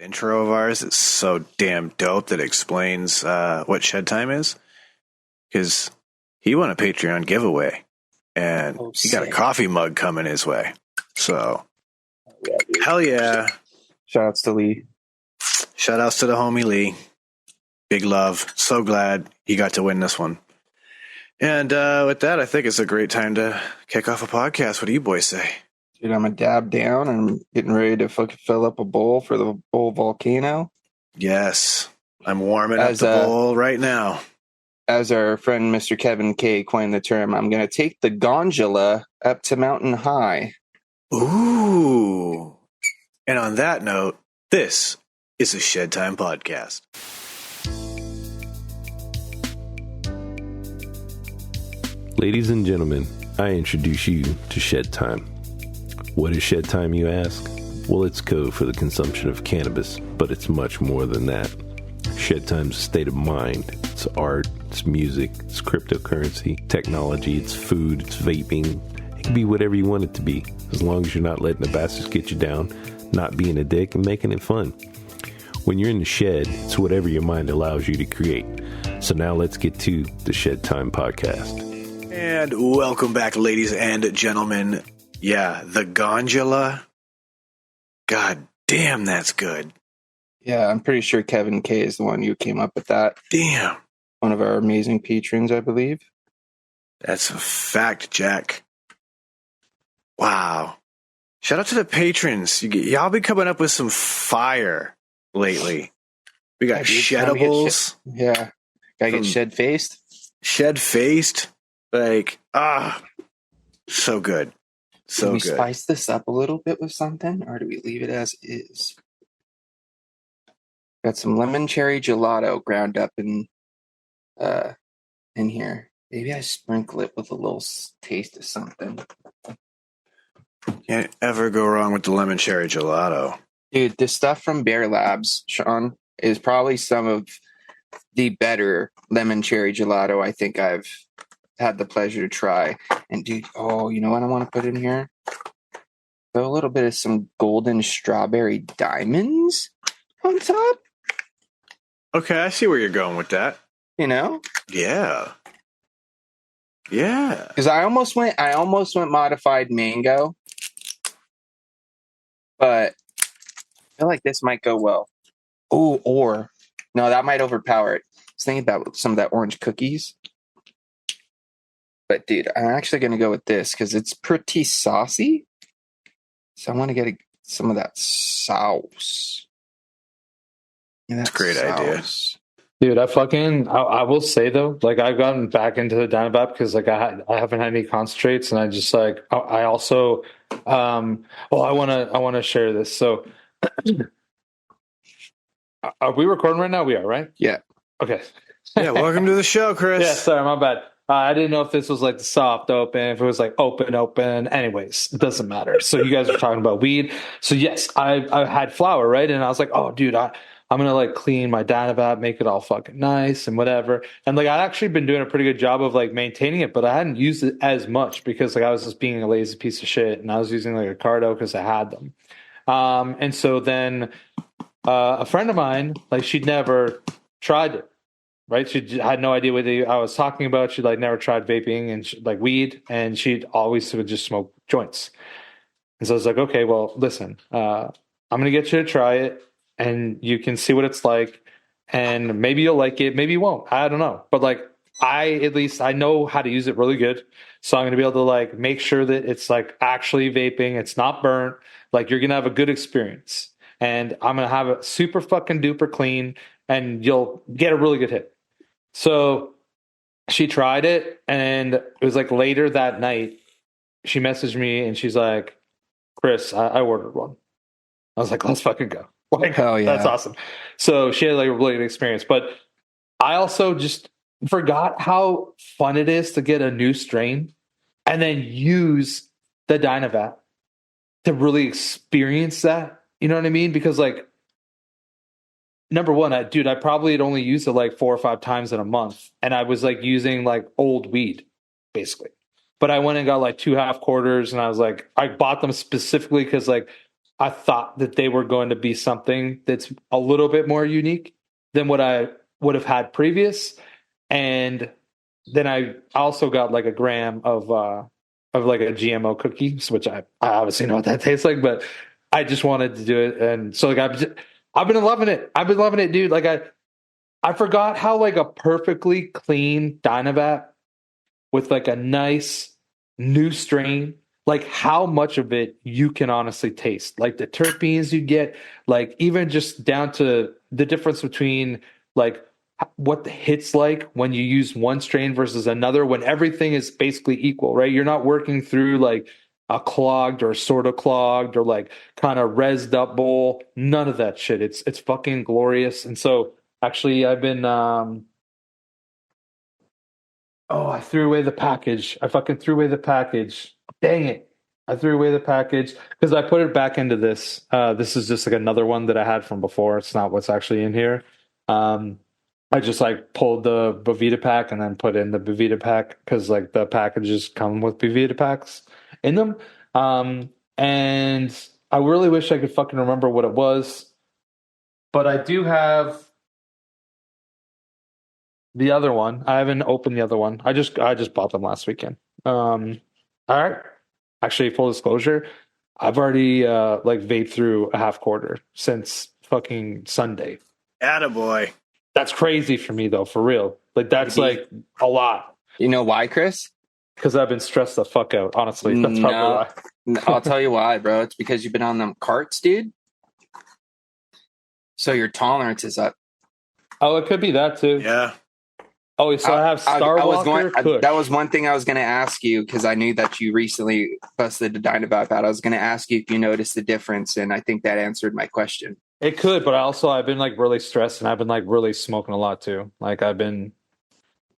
intro of ours is so damn dope that explains what Shedtime is, because he won a Patreon giveaway and he got a coffee mug coming his way. So hell yeah. Shout outs to Lee. Shout outs to the homie Lee. Big love. So glad he got to win this one. And with that, I think it's a great time to kick off a podcast. What do you boys say? Dude, I'm a dab down and I'm getting ready to fucking fill up a bowl for the bowl volcano. Yes. I'm warming up the bowl right now. As our friend Mr. Kevin K coined the term, I'm going to take the gondola up to mountain high. Ooh. And on that note, this is a Shedtime podcast. Ladies and gentlemen, I introduce you to Shedtime. What is Shedtime, you ask? Well, it's code for the consumption of cannabis, but it's much more than that. Shedtime's a state of mind. It's art, it's music, it's cryptocurrency, technology, it's food, it's vaping. It can be whatever you want it to be, as long as you're not letting the bastards get you down, not being a dick, and making it fun. When you're in the shed, it's whatever your mind allows you to create. So now let's get to the Shedtime podcast. And welcome back, ladies and gentlemen. Yeah, the gondola. God damn, that's good. Yeah, I'm pretty sure Kevin K is the one who came up with that. Damn. One of our amazing patrons, I believe. That's a fact, Jack. Wow. Shout out to the patrons. Y'all been coming up with some fire lately. We got Sheddables. Yeah. Gotta get shed-faced. Shed-faced. Like, so good. So do we good. Spice this up a little bit with something, or do we leave it as is? Got some lemon cherry gelato ground up in here. Maybe I sprinkle it with a little taste of something. Can't ever go wrong with the lemon cherry gelato. Dude, this stuff from Bear Labs, Sean, is probably some of the better lemon cherry gelato I think I've had the pleasure to try. And dude, you know what I want to put in here? Throw a little bit of some golden strawberry diamonds on top. Okay, I see where you're going with that. You know? Yeah. Yeah. Because I almost went modified mango. But I feel like this might go well. Oh, or no, that might overpower it. I was thinking about some of that orange cookies. But dude, I'm actually going to go with this because it's pretty saucy. So I want to get some of that sauce. That's a great idea. Dude, I will say though, like I've gotten back into the Dynavap because like I haven't had any concentrates, and I just like I also I want to share this. So are we recording right now? We are, right? Yeah. Okay. Yeah, welcome to the show, Chris. Yeah, sorry, my bad. I didn't know if this was like the soft open, if it was like open. Anyways, it doesn't matter. So you guys are talking about weed. So yes, I had flour, right? And I was like, oh, dude, I'm going to like clean my Dynavap, make it all fucking nice and whatever. And like, I'd actually been doing a pretty good job of like maintaining it, but I hadn't used it as much because like I was just being a lazy piece of shit, and I was using like a Cardo because I had them. And so then a friend of mine, like she'd never tried it. Right, she had no idea what I was talking about. She'd like never tried vaping and like weed, and she'd always would just smoke joints. And so I was like, okay, well, listen, I'm gonna get you to try it, and you can see what it's like, and maybe you'll like it, maybe you won't. I don't know, but like at least I know how to use it really good, so I'm gonna be able to like make sure that it's like actually vaping, it's not burnt. Like you're gonna have a good experience, and I'm gonna have it super fucking duper clean, and you'll get a really good hit. So she tried it, and it was like later that night, she messaged me and she's like, Chris, I ordered one. I was like, let's fucking go. Like, hell yeah. That's awesome. So she had like a really good experience, but I also just forgot how fun it is to get a new strain and then use the Dynavap to really experience that. You know what I mean? Because like, number one, I probably had only used it like 4 or 5 times in a month. And I was like using like old weed, basically. But I went and got like 2 half quarters, and I was like, I bought them specifically because like I thought that they were going to be something that's a little bit more unique than what I would have had previous. And then I also got like a gram of like a GMO cookie, which I obviously know what that tastes like, but I just wanted to do it. And so like I've been loving it. I've been loving it, dude. Like I forgot how like a perfectly clean Dynavat with like a nice new strain, like how much of it you can honestly taste. Like the terpenes you get, like even just down to the difference between like what the hits like when you use one strain versus another, when everything is basically equal, right? You're not working through like a clogged or sort of clogged or like kind of rezzed up bowl. None of that shit. It's fucking glorious. And so actually I've been oh, I threw away the package. I fucking threw away the package. Dang it. I threw away the package because I put it back into this. This is just like another one that I had from before. It's not what's actually in here. I just like pulled the Bovita pack and then put in the Bovita pack because like the packages come with Bovita packs in them. And I really wish I could fucking remember what it was. But I do have the other one. I haven't opened the other one. I just bought them last weekend. All right. Actually, full disclosure, I've already like vaped through a half quarter since fucking Sunday. Attaboy. That's crazy for me though, for real. Like that's like a lot. You know why, Chris? Because I've been stressed the fuck out, honestly. That's probably why. I'll tell you why, bro. It's because you've been on them carts, dude. So your tolerance is up. Oh, it could be that too. Yeah. Oh, so I have Star Walker. That was one thing I was going to ask you because I knew that you recently busted the Dynavat out. I was going to ask you if you noticed the difference, and I think that answered my question. It could, but I've been like really stressed, and I've been like really smoking a lot too. Like I've been,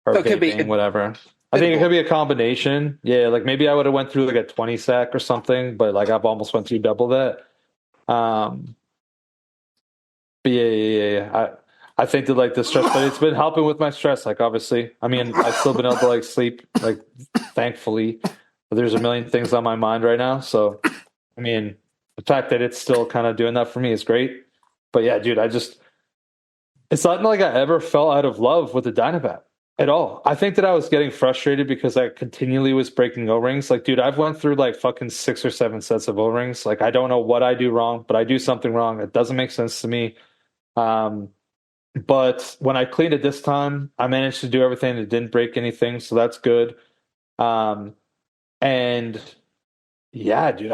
or So it could be whatever. I think it could be a combination. Yeah, like maybe I would have went through like a 20 sack or something, but like I've almost went through double that. But yeah. I think that like the stress, but it's been helping with my stress. Like obviously, I mean, I've still been able to like sleep, like thankfully. But there's a million things on my mind right now. So, I mean, the fact that it's still kind of doing that for me is great. But yeah, dude, it's not like I ever fell out of love with the Dynavat at all. I think that I was getting frustrated because I continually was breaking O-rings. Like, dude, I've went through like fucking 6 or 7 sets of O-rings. Like, I don't know what I do wrong, but I do something wrong. It doesn't make sense to me. But when I cleaned it this time, I managed to do everything. It didn't break anything, so that's good. And yeah, dude,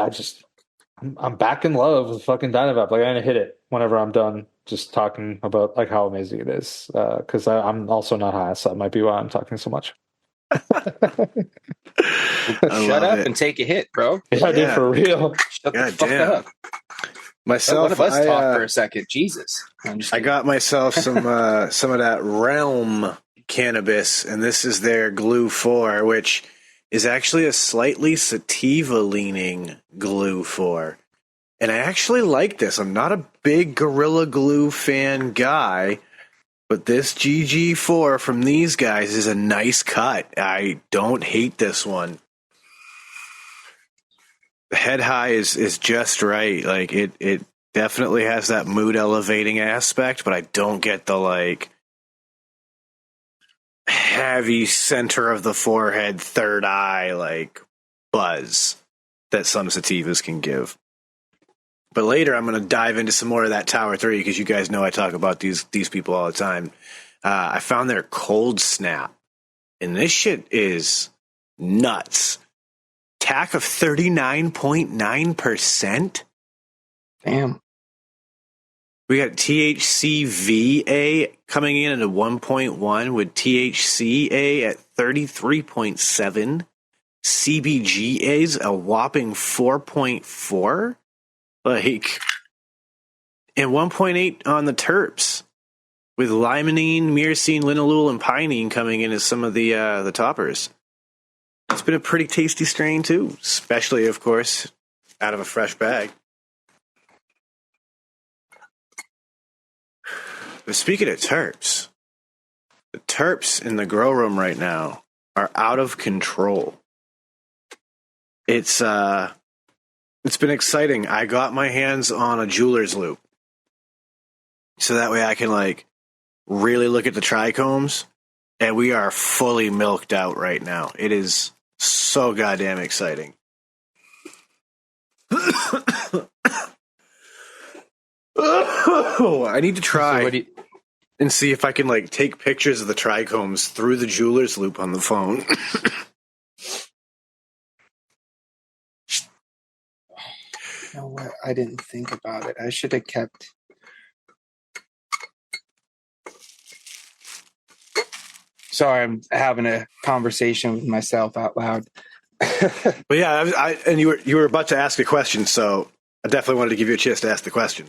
I'm back in love with fucking Dynavat. Like I'm gonna hit it whenever I'm done just talking about like how amazing it is. Because I'm also not high, so that might be why I'm talking so much. Shut up and take a hit, bro. Yeah, dude, for real. Shut the fuck up. Myself, one of us talk for a second. Jesus, I got myself some of that Realm cannabis, and this is their Glue 4, which is actually a slightly sativa leaning Glue 4. And I actually like this. I'm not a big Gorilla Glue fan guy, but this GG4 from these guys is a nice cut. I don't hate this one. The head high is just right. Like it definitely has that mood elevating aspect, but I don't get the like heavy center of the forehead, third eye like buzz that some sativas can give. But later I'm going to dive into some more of that Tower 3 because you guys know I talk about these people all the time. I found their Cold Snap, and this shit is nuts. TAC of 39.9%. Damn. We got THCVA coming in at a 1.1 with THCA at 33.7. CBGA's a whopping 4.4. Like, and 1.8 on the terps with limonene, myrcene, linalool, and pinene coming in as some of the toppers. It's been a pretty tasty strain too, especially, of course, out of a fresh bag. But speaking of terps, the terps in the grow room right now are out of control. It's It's been exciting. I got my hands on a jeweler's loop. So that way I can like really look at the trichomes, and we are fully milked out right now. It is so goddamn exciting. I need to try and see if I can like take pictures of the trichomes through the jeweler's loop on the phone. You know what? I didn't think about it. I should have kept. Sorry, I'm having a conversation with myself out loud. But yeah, and you were about to ask a question, so I definitely wanted to give you a chance to ask the question.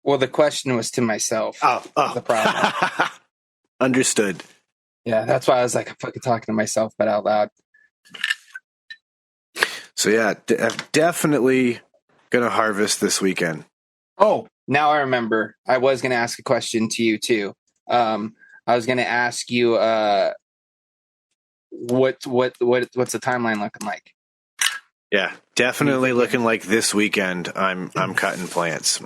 Well, the question was to myself. Oh. The problem. Understood. Yeah, that's why I was like, I'm fucking talking to myself, but out loud. So yeah, I'm definitely gonna harvest this weekend. Oh, now I remember. I was gonna ask a question to you too. I was gonna ask you, what's the timeline looking like? Yeah, definitely looking like this weekend. I'm cutting plants.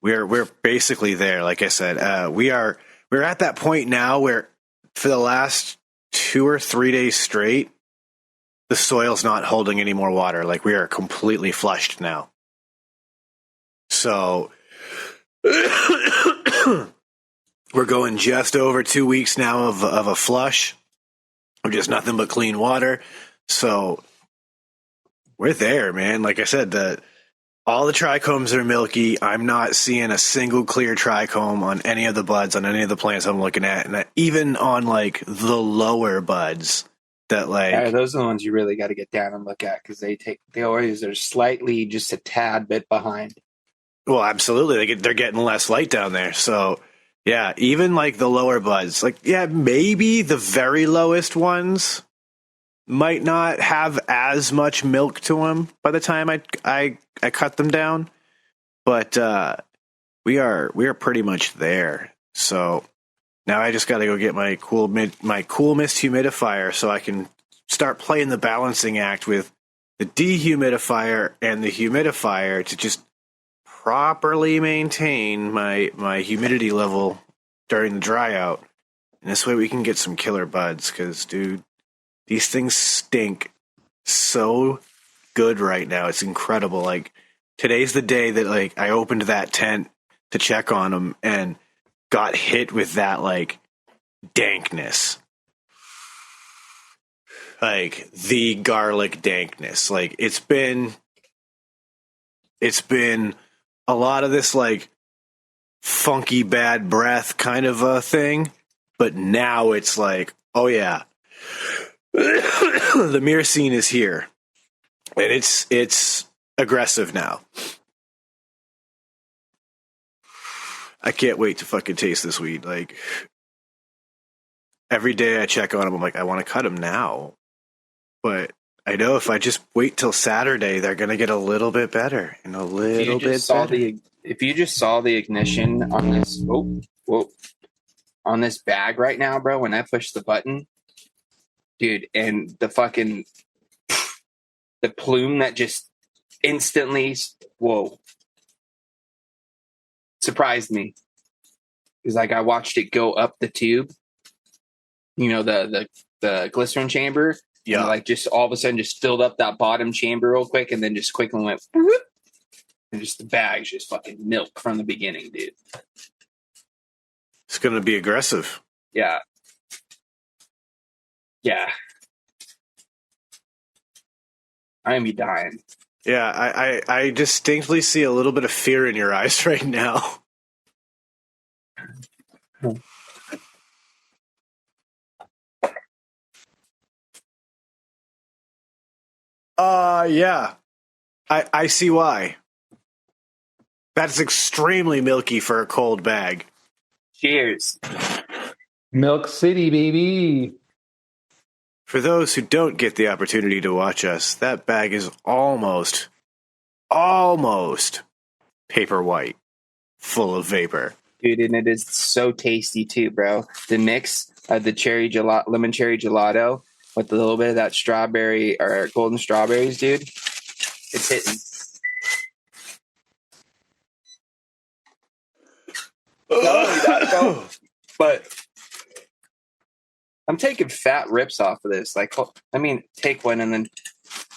We're basically there. Like I said, we're at that point now where for the last 2 or 3 days straight, the soil's not holding any more water. Like we are completely flushed now. So we're going just over 2 weeks now of a flush of just nothing but clean water. So we're there, man. Like I said, all the trichomes are milky. I'm not seeing a single clear trichome on any of the buds, on any of the plants I'm looking at. And even on like the lower buds that like... those are the ones you really got to get down and look at because they always are slightly just a tad bit behind. Well, absolutely. They're getting less light down there. So yeah, even like the lower buds, like, yeah, maybe the very lowest ones might not have as much milk to them by the time I cut them down, but we are pretty much there. So now I just got to go get my cool mist humidifier so I can start playing the balancing act with the dehumidifier and the humidifier to just properly maintain my humidity level during the dry out. And this way we can get some killer buds because, dude, these things stink so good right now. It's incredible. Like today's the day that like I opened that tent to check on them and got hit with that like dankness. Like the garlic dankness. Like it's been a lot of this like funky bad breath kind of a thing, but now it's like, oh yeah. The myrcene is here, and it's aggressive now. I can't wait to fucking taste this weed. Like every day I check on them, I'm like, I want to cut them now, but I know if I just wait till Saturday, they're gonna get a little bit better and a little bit better. If you just saw the ignition on this, on this bag right now, bro, when I push the button. Dude, and the plume that just instantly, surprised me. Because like I watched it go up the tube, you know, the glycerin chamber. Yeah. And like just all of a sudden just filled up that bottom chamber real quick and then just quickly went, and just the bag's just fucking milk from the beginning, dude. It's going to be aggressive. Yeah. Yeah. I'm be dying. Yeah, I distinctly see a little bit of fear in your eyes right now. Yeah. I see why. That's extremely milky for a cold bag. Cheers. Milk City, baby. For those who don't get the opportunity to watch us, that bag is almost paper white, full of vapor. Dude, and it is so tasty too, bro. The mix of the lemon cherry gelato with a little bit of that strawberry or golden strawberries, dude. It's hitting. Not only that, bro, but I'm taking fat rips off of this. Like, take one and then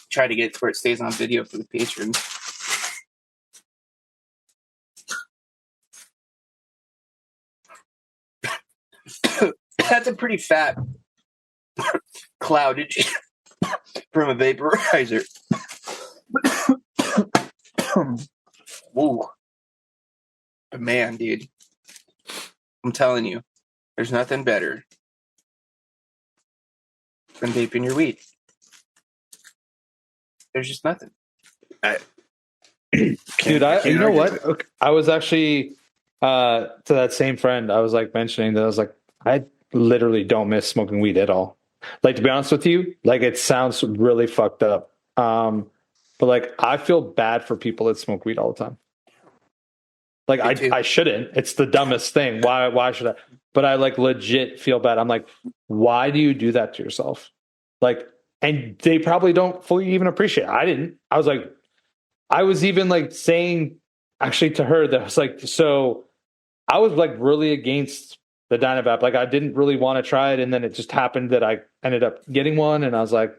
try to get it to where it stays on video for the patrons. That's a pretty fat cloudage from a vaporizer. Ooh. But man, dude, I'm telling you, there's nothing better than vaping your weed. There's just nothing. Dude, you know what? Okay, I was actually to that same friend. I was like mentioning that I was like, I literally don't miss smoking weed at all. Like, to be honest with you, like, it sounds really fucked up. But like, I feel bad for people that smoke weed all the time. Like, I shouldn't. It's the dumbest thing. Why should I? But I like legit feel bad. I'm like, why do you do that to yourself? Like, and they probably don't fully even appreciate it. I didn't. I was like, I was even like saying actually to her that I was like, so I was like really against the Dynavap. Like, I didn't really want to try it. And then it just happened that I ended up getting one. And I was like,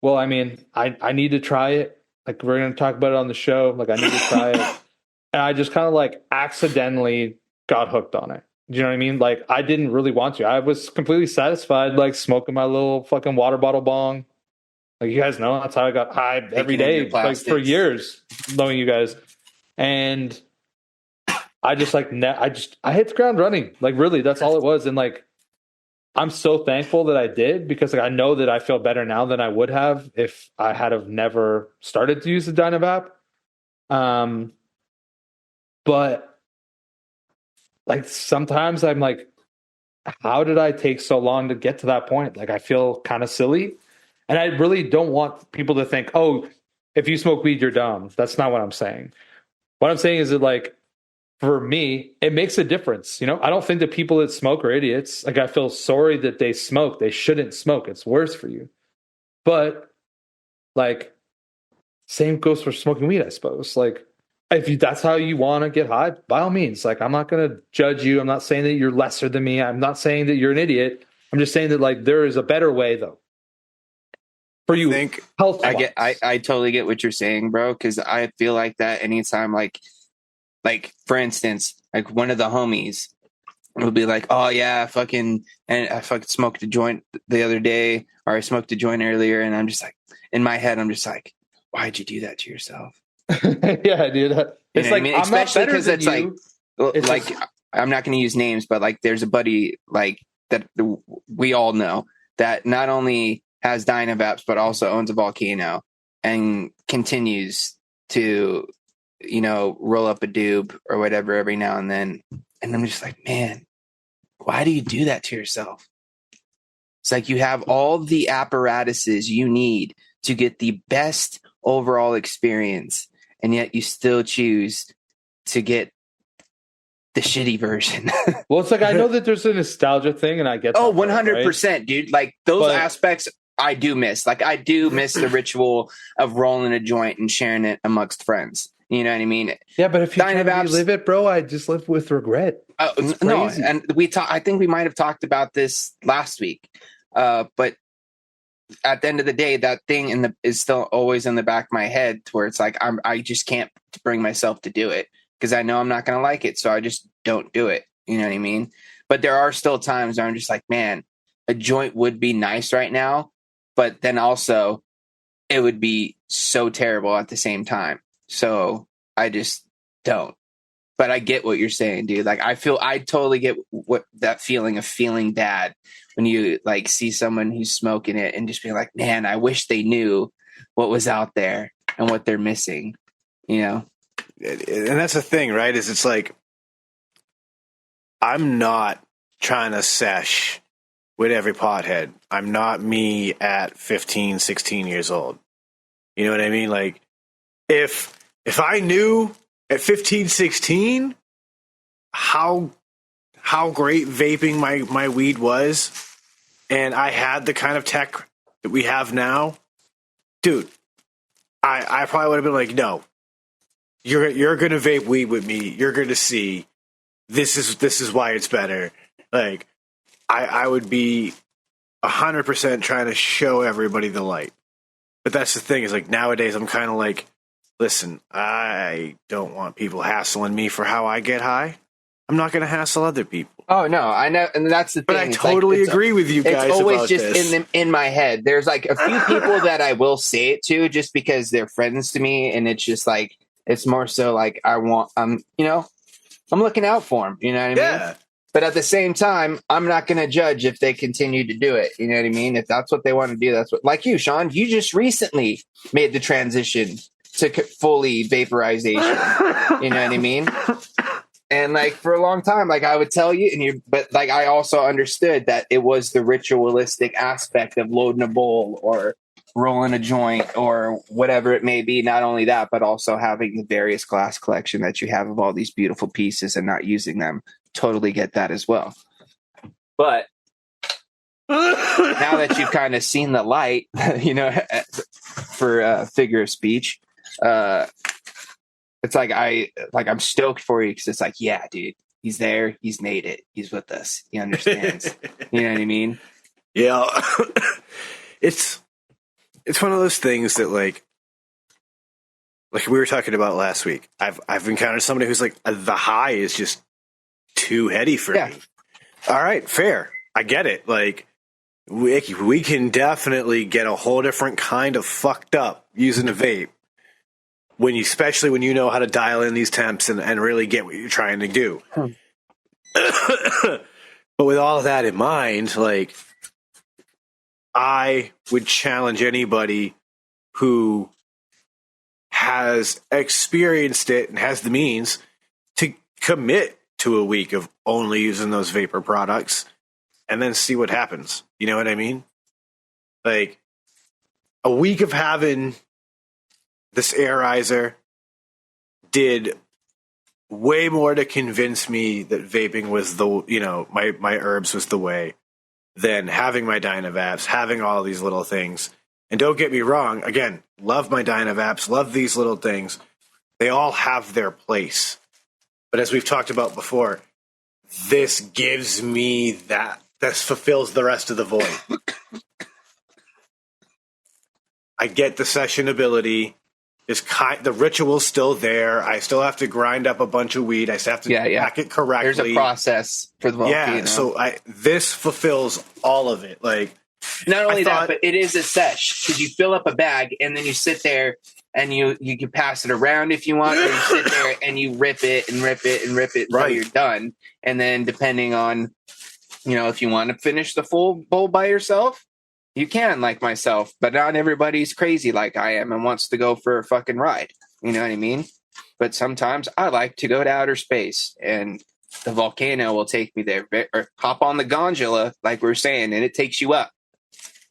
well, I mean, I need to try it. Like, we're going to talk about it on the show. Like, I need to try it. And I just kind of like accidentally got hooked on it. Do you know what I mean? Like, I didn't really want to. I was completely satisfied, like smoking my little fucking water bottle bong. Like, you guys know, that's how I got high every day, like for years, knowing you guys. And I just like, I hit the ground running. Like, really, that's all it was. And like, I'm so thankful that I did, because like, I know that I feel better now than I would have if I had have never started to use the Dynavap. But like, sometimes I'm like, how did I take so long to get to that point? Like, I feel kind of silly. And I really don't want people to think, oh, if you smoke weed, you're dumb. That's not what I'm saying. What I'm saying is that, like, for me, it makes a difference. You know, I don't think that people that smoke are idiots. Like, I feel sorry that they smoke. They shouldn't smoke. It's worse for you. But like, same goes for smoking weed, I suppose. Like, if that's how you want to get high, by all means. Like, I'm not going to judge you. I'm not saying that you're lesser than me. I'm not saying that you're an idiot. I'm just saying that, like, there is a better way, though. For you, I totally get what you're saying, bro. Because I feel like that anytime, like for instance, like one of the homies will be like, "Oh yeah, and I fucking smoked a joint the other day, or I smoked a joint earlier," and I'm just like, in my head, I'm just like, "Why'd you do that to yourself?" Yeah, dude. It's like, I mean? Especially because it's like I'm not going to use names, but like, there's a buddy like that we all know that not only has Dynavaps, but also owns a Volcano and continues to, you know, roll up a doob or whatever every now and then. And I'm just like, man, why do you do that to yourself? It's like, you have all the apparatuses you need to get the best overall experience, and yet you still choose to get the shitty version. Well, it's like, I know that there's a nostalgia thing, and I get that. Oh, 100%, right? Dude. Like, those aspects I do miss. Like, I do miss the ritual of rolling a joint and sharing it amongst friends. You know what I mean? Yeah, but if you can't relive it, bro, I just live with regret. No, and I think we might have talked about this last week. But at the end of the day, that thing is still always in the back of my head, to where it's like, I just can't bring myself to do it, because I know I'm not going to like it. So I just don't do it. You know what I mean? But there are still times where I'm just like, man, a joint would be nice right now, but then also it would be so terrible at the same time. So I just don't. But I get what you're saying, dude. Like, I totally get what that feeling of feeling bad when you like see someone who's smoking it and just being like, man, I wish they knew what was out there and what they're missing, you know? And that's the thing, right? Is it's like, I'm not trying to sesh with every pothead. I'm not me at 15, 16 years old. You know what I mean? Like, if I knew at 15, 16 how great vaping my weed was, and I had the kind of tech that we have now, dude, I probably would have been like, no, you're gonna vape weed with me. You're gonna see this is why it's better. Like I would be 100% trying to show everybody the light. But that's the thing is like nowadays I'm kind of like, listen, I don't want people hassling me for how I get high. I'm not going to hassle other people. Oh no, I know, and that's the thing. But I totally agree with you guys. It's always about just this. in my head. There's like a few people that I will say it to just because they're friends to me, and it's just like it's more so like I'm looking out for them. You know what I mean? But at the same time, I'm not going to judge if they continue to do it. You know what I mean? If that's what they want to do, that's what. Like you, Sean, you just recently made the transition to fully vaporization. You know what I mean? And like for a long time, like I would tell you, but like I also understood that it was the ritualistic aspect of loading a bowl or rolling a joint or whatever it may be. Not only that, but also having the various glass collection that you have of all these beautiful pieces and not using them. Totally get that as well. But now that you've kind of seen the light, for figure of speech, it's like I'm stoked for you because it's like, yeah, dude, he's there, he's made it, he's with us, he understands. You know what I mean? Yeah. It's one of those things that like we were talking about last week. I've encountered somebody who's like the high is just too heady for me. All right, fair. I get it. Like we can definitely get a whole different kind of fucked up using a vape. Especially when you know how to dial in these temps and really get what you're trying to do. But with all of that in mind, like I would challenge anybody who has experienced it and has the means to commit to a week of only using those vapor products and then see what happens. You know what I mean? Like a week of having this airizer did way more to convince me that vaping was my herbs was the way than having my Dynavaps, having all these little things. And don't get me wrong, again, love my Dynavaps, love these little things. They all have their place. But as we've talked about before, this gives me this fulfills the rest of the void. I get the session ability. The ritual's still there. I still have to grind up a bunch of weed. I still have to pack it correctly. There's a process for the volcano. Yeah, so this fulfills all of it. Like, not only that, but it is a sesh because you fill up a bag and then you sit there and you can pass it around if you want, or you sit there and you rip it and rip it and rip it until you're done. And then depending on, if you want to finish the full bowl by yourself, you can, like myself, but not everybody's crazy like I am and wants to go for a fucking ride. You know what I mean? But sometimes I like to go to outer space and the volcano will take me there, or hop on the gondola, like we were saying, and it takes you up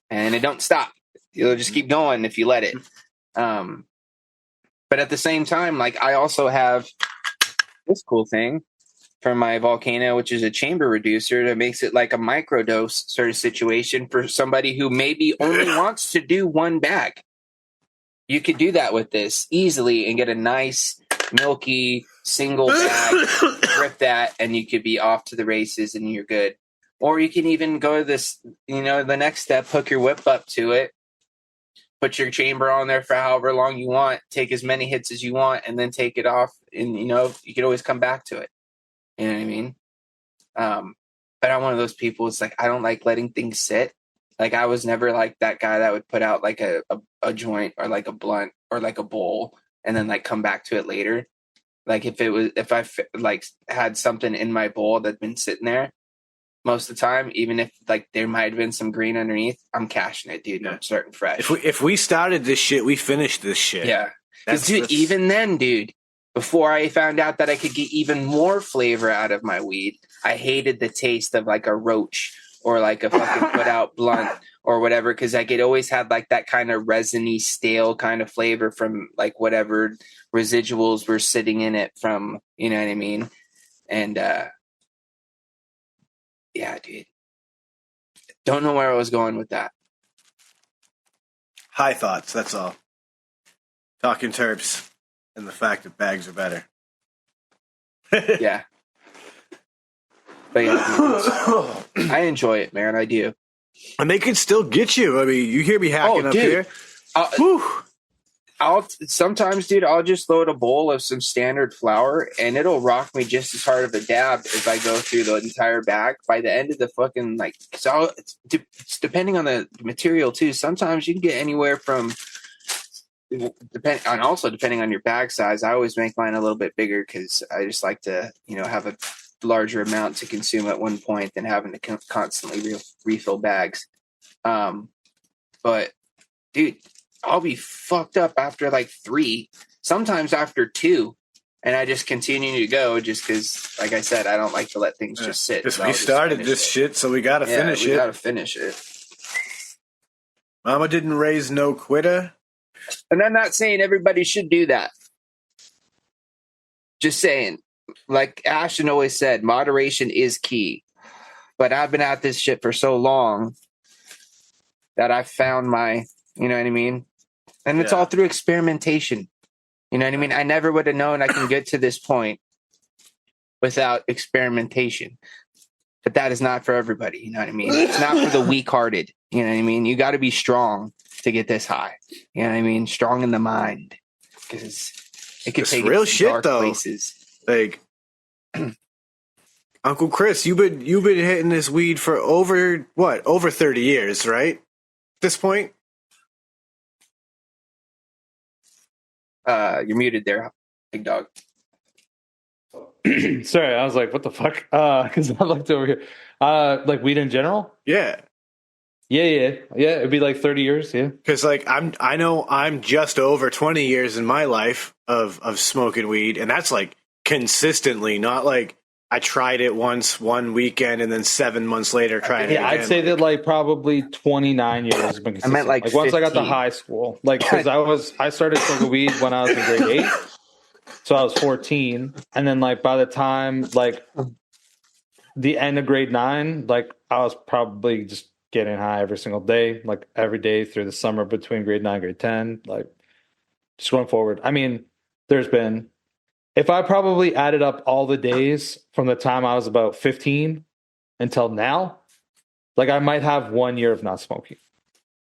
and it don't stop. You'll just keep going if you let it. But at the same time, like I also have this cool thing from my volcano, which is a chamber reducer that makes it like a microdose sort of situation for somebody who maybe only wants to do one bag. You could do that with this easily and get a nice milky single bag, rip that, and you could be off to the races and you're good. Or you can even go this, the next step, hook your whip up to it, put your chamber on there for however long you want, take as many hits as you want, and then take it off. And, you can always come back to it. You know what I mean? But I'm one of those people, it's like, I don't like letting things sit. Like I was never like that guy that would put out like a joint or like a blunt or like a bowl and then like come back to it later. Like if I like had something in my bowl that'd been sitting there most of the time, even if like there might have been some green underneath, I'm cashing it, dude. I'm starting fresh. If we started this shit, we finished this shit. Yeah. Even then, dude, before I found out that I could get even more flavor out of my weed, I hated the taste of like a roach or like a fucking put out blunt or whatever, because like it always had like that kind of resiny, stale kind of flavor from like whatever residuals were sitting in it from, you know what I mean? And yeah, dude. Don't know where I was going with that. High thoughts, that's all. Talking terps and the fact that bags are better. Yeah. But yeah, I enjoy it, man. I do. And they can still get you. I mean, you hear me hacking up here. I'll sometimes, dude, I'll just load a bowl of some standard flour and it'll rock me just as hard of a dab as I go through the entire bag. By the end of the fucking, like, so it's depending on the material too. Sometimes you can get anywhere from, depending on your bag size. I always make mine a little bit bigger because I just like to, have a larger amount to consume at one point than having to constantly refill bags. But dude, I'll be fucked up after like 3, sometimes after 2, and I just continue to go just because, like I said, I don't like to let things just sit. Because we started this shit, so we got to finish it. We got to finish it. Mama didn't raise no quitter. And I'm not saying everybody should do that. Just saying, like Ashton always said, moderation is key. But I've been at this shit for so long that I've found my, you know what I mean? And it's all through experimentation. You know what I mean? I never would have known I can get to this point without experimentation. But that is not for everybody. You know what I mean? It's not for the weak-hearted. You know what I mean? You got to be strong to get this high. You know what I mean? Strong in the mind. Because it can take real you to shit, dark though. places. Like, Uncle Chris, you've been hitting this weed for over 30 years, right? At this point? You're muted there, big dog. Sorry, I was like, what the fuck? Because I looked over here. Like weed in general? Yeah. Yeah. It'd be like 30 years, yeah. Because like I know I'm just over 20 years in my life of smoking weed, and that's like consistently, not like I tried it once one weekend and then 7 months later tried it again. I'd say that like probably 29 years has been consistent. I meant like once I got to 15. high school, like because I started smoking weed when I was in grade 8, so I was 14, and then like by the time like the end of grade 9, like I was probably just getting high every single day, like every day through the summer between grade 9 and grade 10, like just going forward. I mean, there's been, if I probably added up all the days from the time I was about 15 until now, like I might have 1 year of not smoking,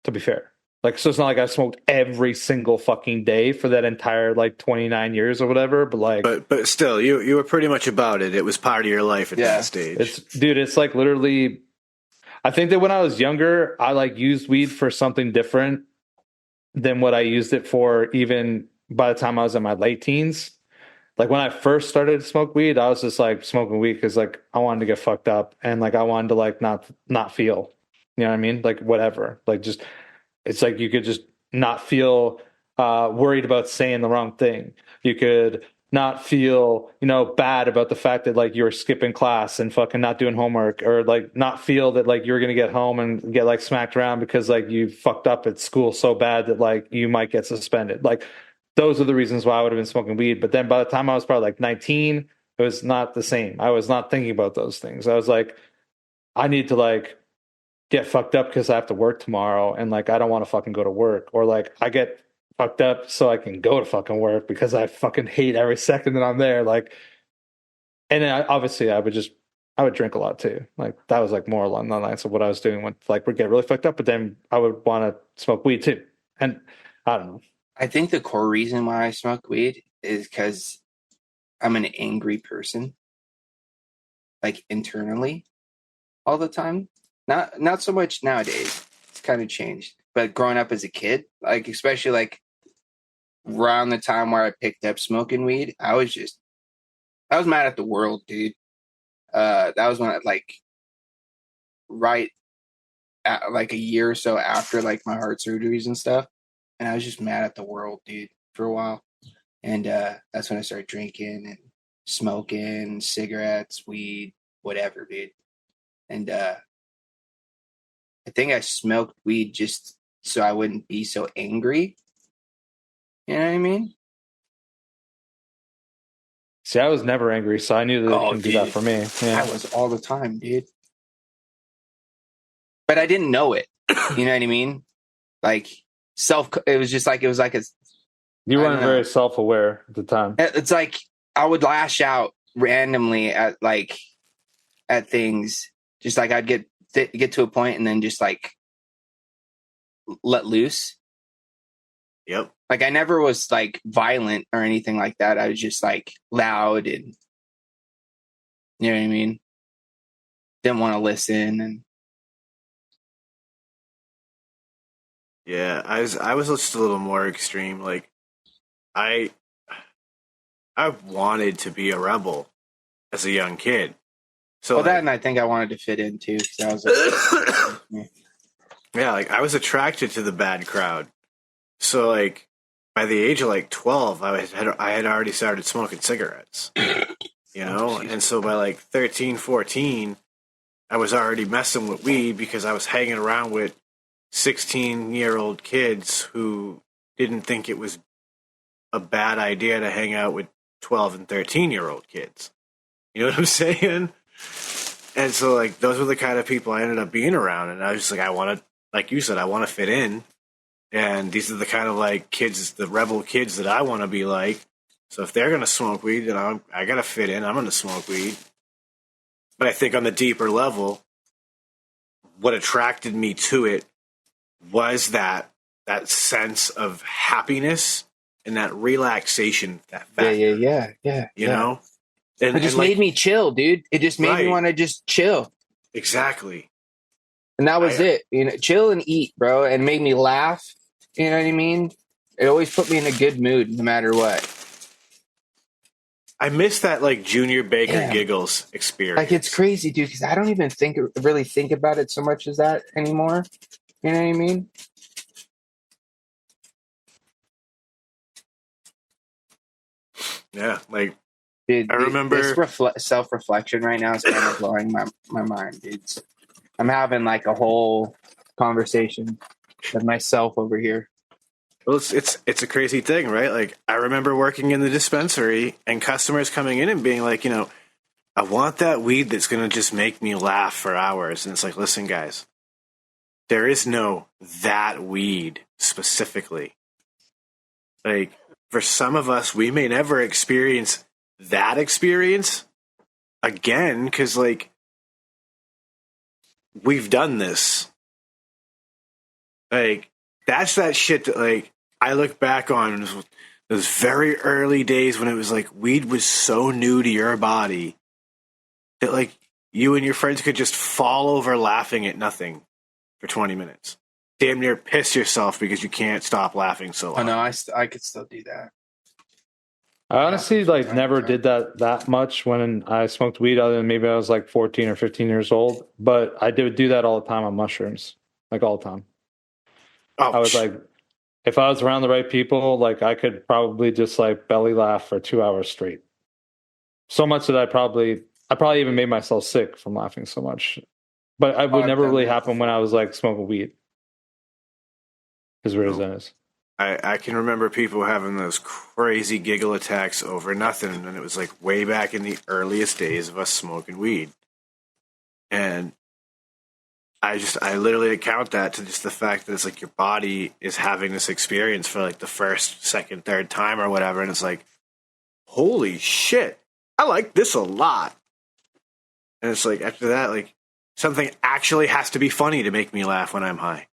to be fair. Like, so it's not like I smoked every single fucking day for that entire like 29 years or whatever, but like, but still, you were pretty much about it. It was part of your life at that stage. It's like literally, I think that when I was younger, I like used weed for something different than what I used it for even by the time I was in my late teens. Like when I first started to smoke weed, I was just like smoking weed because like I wanted to get fucked up and like I wanted to like not feel, you know what I mean? Like whatever, like just, it's like you could just not feel worried about saying the wrong thing. You could not feel, bad about the fact that like you were skipping class and fucking not doing homework, or like not feel that like you're going to get home and get like smacked around because like you fucked up at school so bad that like you might get suspended. Like those are the reasons why I would have been smoking weed. But then by the time I was probably like 19, it was not the same. I was not thinking about those things. I was like, I need to like get fucked up because I have to work tomorrow, and like I don't want to fucking go to work, or like I get fucked up so I can go to fucking work because I fucking hate every second that I'm there. Like, and then obviously I would drink a lot too. Like that was like more along the lines of what I was doing when like we'd get really fucked up, but then I would want to smoke weed too. And I don't know. I think the core reason why I smoke weed is because I'm an angry person, like internally all the time. Not so much nowadays. It's kind of changed. But growing up as a kid, like especially like around the time where I picked up smoking weed, I was mad at the world, dude. That was when I like right at, like a year or so after like my heart surgeries and stuff. And I was just mad at the world, dude, for a while. And that's when I started drinking and smoking, cigarettes, weed, whatever, dude. And I think I smoked weed just so I wouldn't be so angry. You know what I mean? See, I was never angry, so I knew that it couldn't do that for me. Yeah. I was all the time, dude. But I didn't know it. You know what I mean? Like it was like a You I weren't don't know. very self-aware at the time. It's like I would lash out randomly at things. Just like I'd get to a point and then just like let loose. Yep. Like I never was like violent or anything like that. I was just like loud and you know what I mean? Didn't want to listen and Yeah, I was just a little more extreme. Like I wanted to be a rebel as a young kid. So that, and I think I wanted to fit in too. I was like, yeah, like I was attracted to the bad crowd. So like by the age of like 12, I had already started smoking cigarettes. You know, and so by like 13, 14, I was already messing with weed because I was hanging around with 16-year-old kids who didn't think it was a bad idea to hang out with 12 and 13-year-old kids. You know what I'm saying? And so, like, those were the kind of people I ended up being around. And I was just like, I want to, like you said, I want to fit in. And these are the kind of, like, kids, the rebel kids that I want to be like. So if they're going to smoke weed, then I got to fit in. I'm going to smoke weed. But I think on the deeper level, what attracted me to it was that sense of happiness and that relaxation. That factor, yeah. You know? And, it just made me chill, dude. It just made me want to just chill. Exactly. And that was it. You know, chill and eat, bro. And it made me laugh. You know what I mean? It always put me in a good mood no matter what. I miss that like Junior Baker giggles experience. Like it's crazy, dude, because I don't even really think about it so much as that anymore. You know what I mean? Yeah, like dude, I remember this self-reflection right now is kind of blowing my mind, dude. I'm having like a whole conversation with myself over here. Well, it's a crazy thing, right? Like I remember working in the dispensary and customers coming in and being like, you know, I want that weed that's going to just make me laugh for hours. And it's like, listen, guys, there is no that weed specifically. Like for some of us, we may never experience that experience again because like we've done this. Like that's that shit that like I look back on those very early days when it was like weed was so new to your body that like you and your friends could just fall over laughing at nothing for 20 minutes. Damn near piss yourself because you can't stop laughing so long. Oh no, I could still do that. I honestly like never did that much when I smoked weed other than maybe I was like 14 or 15 years old, but I did do that all the time on mushrooms, like all the time. Oh, I was like, if I was around the right people, like I could probably just like belly laugh for 2 hours straight. So much that I probably even made myself sick from laughing so much. But it would never really happen when I was like smoking weed. As weird as that is. I can remember people having those crazy giggle attacks over nothing, and it was like way back in the earliest days of us smoking weed. And I literally account that to just the fact that it's like your body is having this experience for like the first, second, third time or whatever, and it's like, holy shit, I like this a lot. And it's like after that, like something actually has to be funny to make me laugh when I'm high.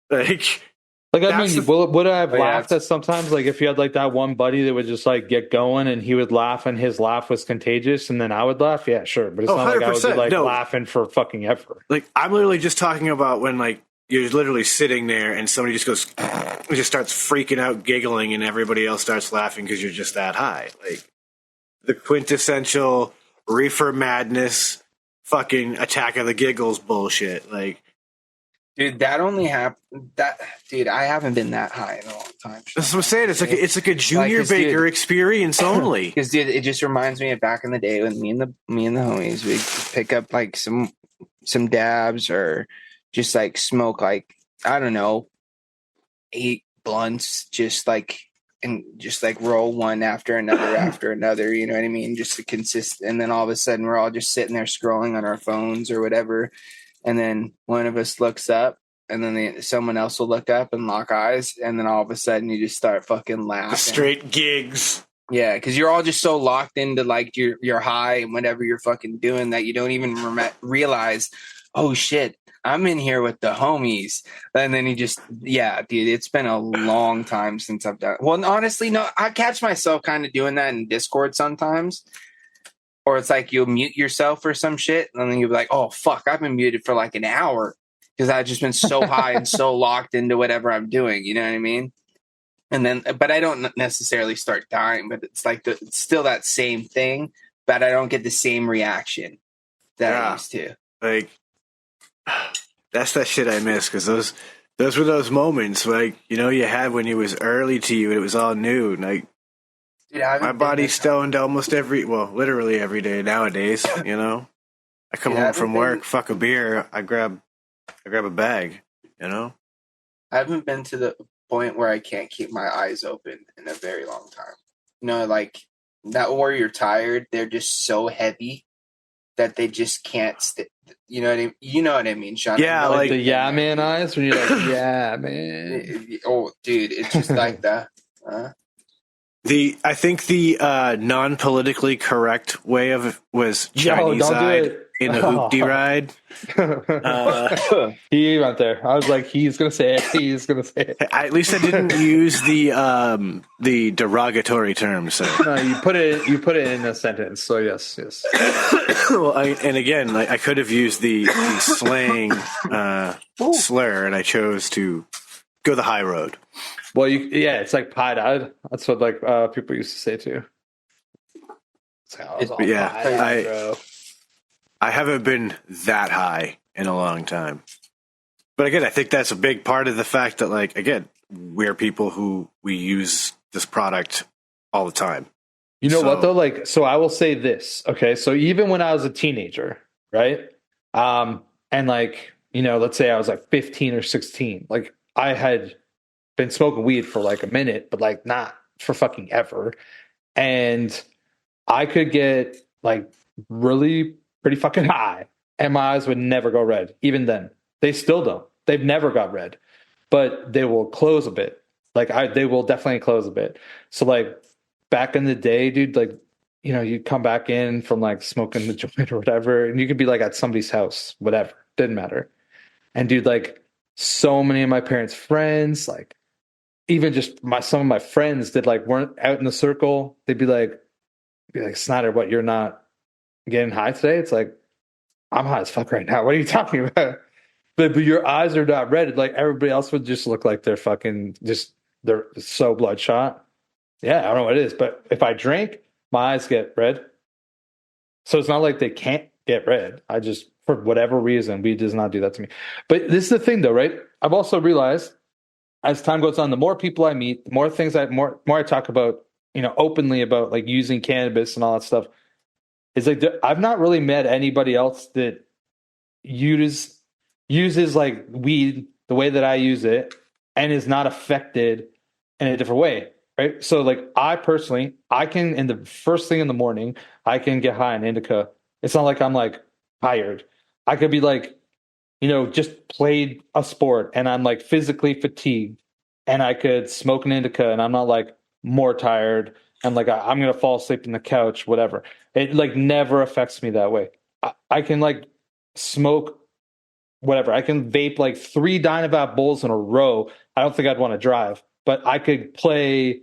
Like I mean, would I have laughed at sometimes? Like if you had like that one buddy that would just like get going and he would laugh and his laugh was contagious, and then I would laugh. Yeah, sure, but it's not like I would be like laughing for fucking ever. Like I'm literally just talking about when like you're literally sitting there and somebody just goes, just starts freaking out, giggling, and everybody else starts laughing because you're just that high. Like the quintessential reefer madness, fucking Attack of the Giggles bullshit. Like. Dude, that only happened. Dude, I haven't been that high in a long time. That's what I'm saying. It's like a Junior Baker experience only. Because dude, it just reminds me of back in the day when me and the homies we'd pick up like some dabs or just like smoke like I don't know 8 blunts, just like roll one after another. You know what I mean? Just to consist, and then all of a sudden we're all just sitting there scrolling on our phones or whatever. And then one of us looks up and then someone else will look up and lock eyes, and then all of a sudden you just start fucking laughing. The straight gigs. Yeah, because you're all just so locked into like your high and whatever you're fucking doing that you don't even realize, oh shit, I'm in here with the homies. And then you just, yeah, dude, it's been a long time since I've done. Well, honestly, no, I catch myself kind of doing that in Discord sometimes. Or it's like you'll mute yourself or some shit, and then you'll be like, oh fuck, I've been muted for like an hour because I've just been so high and so locked into whatever I'm doing. You know what I mean? And then, but I don't necessarily start dying, but it's like it's still that same thing, but I don't get the same reaction that I used to. Like, that's that shit I miss, because those were those moments, like, you know, you had when it was early to you and it was all new. Like, dude, my body's stoned almost literally every day nowadays, you know? I come home from work, fuck a beer, I grab a bag, you know? I haven't been to the point where I can't keep my eyes open in a very long time. You know, like that where you're tired, they're just so heavy that they just can't stick. You know what I mean? You know what I mean, Sean? Yeah, like the yeah man eyes when you're like, yeah man. Oh, dude, it's just like that. I think the non-politically correct way of it was Chinese-eyed in a hoopty ride. He went there. I was like, he's gonna say it. He's gonna say it. At least I didn't use the derogatory term. So no, you put it in a sentence. So yes. Well, I could have used the slang slur, and I chose to go the high road. Well, it's like pied-eyed. That's what like people used to say too. I haven't been that high in a long time. But again, I think that's a big part of the fact that, like, again, we're people who we use this product all the time. You know what though? Like, so I will say this. Okay, so even when I was a teenager, right? And like, you know, let's say I was like 15 or 16, like I had been smoking weed for like a minute, but like not for fucking ever. And I could get like really pretty fucking high and my eyes would never go red. Even then, they still don't. They've never got red, but they will close a bit. Like they will definitely close a bit. So like back in the day, dude, like, you know, you come back in from like smoking the joint or whatever, and you could be like at somebody's house, whatever, didn't matter. And dude, like so many of my parents' friends, like even just some of my friends that like weren't out in the circle, they'd be like, Snyder, what, you're not getting high today? It's like, I'm high as fuck right now. What are you talking about? But your eyes are not red. Like everybody else would just look like they're so bloodshot. Yeah, I don't know what it is. But if I drink, my eyes get red. So it's not like they can't get red. I just, for whatever reason, weed does not do that to me. But this is the thing though, right? I've also realized as time goes on, the more people I meet, the more things more I talk about, you know, openly about like using cannabis and all that stuff. It's like I've not really met anybody else that uses like weed the way that I use it and is not affected in a different way, right? So like I personally, I can, in the first thing in the morning, I can get high on indica. It's not like I'm like tired. I could be like, you know, just played a sport and I'm like physically fatigued and I could smoke an indica and I'm not like more tired and like I'm going to fall asleep in the couch, whatever. It like never affects me that way. I can like smoke whatever. I can vape like 3 Dynavap bowls in a row. I don't think I'd want to drive, but I could play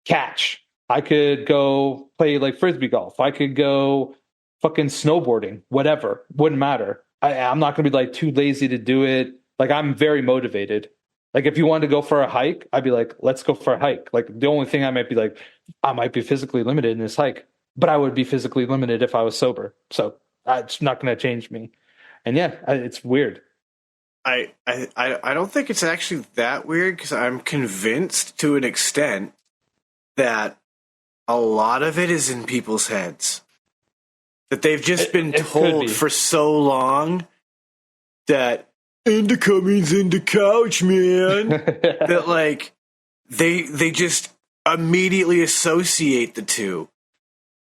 catch. I could go play like frisbee golf. I could go fucking snowboarding, whatever. Wouldn't matter. I'm not going to be like too lazy to do it. Like I'm very motivated. Like if you wanted to go for a hike, I'd be like, let's go for a hike. Like the only thing I might be like, I might be physically limited in this hike, but I would be physically limited if I was sober. So it's not going to change me. And yeah, it's weird. I don't think it's actually that weird because I'm convinced to an extent that a lot of it is in people's heads. That they've just been told for so long that indica means in the couch, man. That like they just immediately associate the two.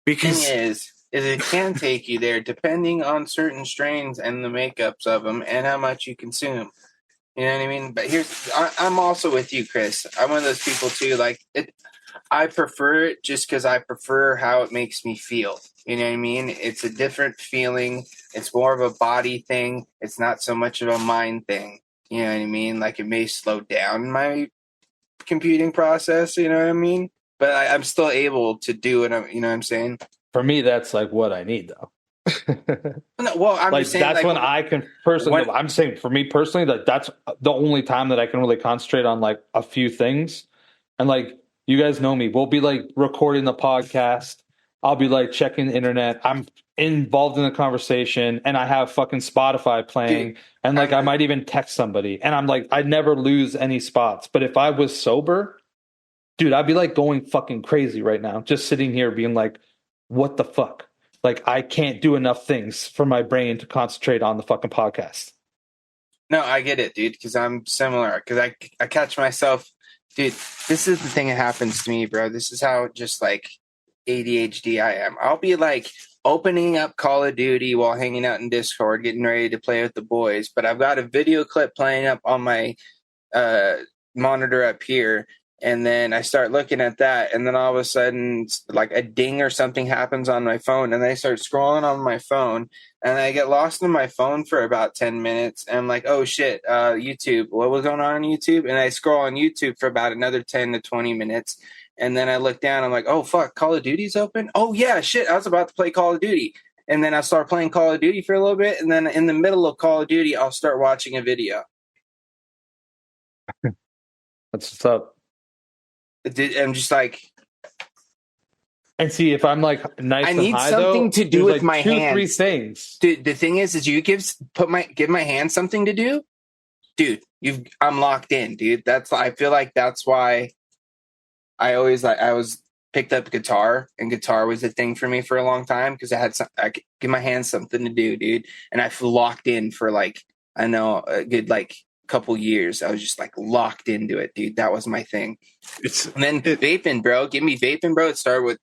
Because the thing is it can take you there depending on certain strains and the makeups of them and how much you consume. You know what I mean? But I'm also with you, Chris. I'm one of those people too. Like I prefer it just because I prefer how it makes me feel. You know what I mean? It's a different feeling. It's more of a body thing. It's not so much of a mind thing. You know what I mean? Like it may slow down my computing process. You know what I mean? But I'm still able to do it. You know what I'm saying? For me, that's like what I need, though. No, well, I'm like just saying, that's like, when I can personally. I'm saying for me personally, that that's the only time that I can really concentrate on like a few things. And like you guys know me, we'll be like recording the podcast. I'll be like checking the internet. I'm involved in the conversation, and I have fucking Spotify playing, dude, and like I might even text somebody, and I'm like I never lose any spots. But if I was sober, dude, I'd be like going fucking crazy right now, just sitting here being like, what the fuck? Like, I can't do enough things for my brain to concentrate on the fucking podcast. No, I get it, dude, because I'm similar. Because I catch myself, dude, this is the thing that happens to me, bro. This is how just like ADHD I am. I'll be like opening up Call of Duty while hanging out in Discord, getting ready to play with the boys. But I've got a video clip playing up on my uh, monitor up here. And then I start looking at that, and then all of a sudden, like a ding or something happens on my phone, and I start scrolling on my phone, and I get lost in my phone for about 10 minutes, and I'm like, oh shit, YouTube, what was going on YouTube? And I scroll on YouTube for about another 10 to 20 minutes, and then I look down, I'm like, oh fuck, Call of Duty's open? Oh yeah, shit, I was about to play Call of Duty. And then I start playing Call of Duty for a little bit, and then in the middle of Call of Duty, I'll start watching a video. That's what's up. I'm just like, and see if I'm like nice. I and need high, something though, to do with like my hands. 3 things. Dude, the thing is you give my hands something to do, dude. I'm locked in, dude. I feel like that's why I was picked up guitar, and guitar was a thing for me for a long time because I could give my hands something to do, dude. And I feel locked in for like I know a good like couple years. I was just like locked into it, dude. That was my thing. And then vaping, bro. Give me vaping, bro. It started with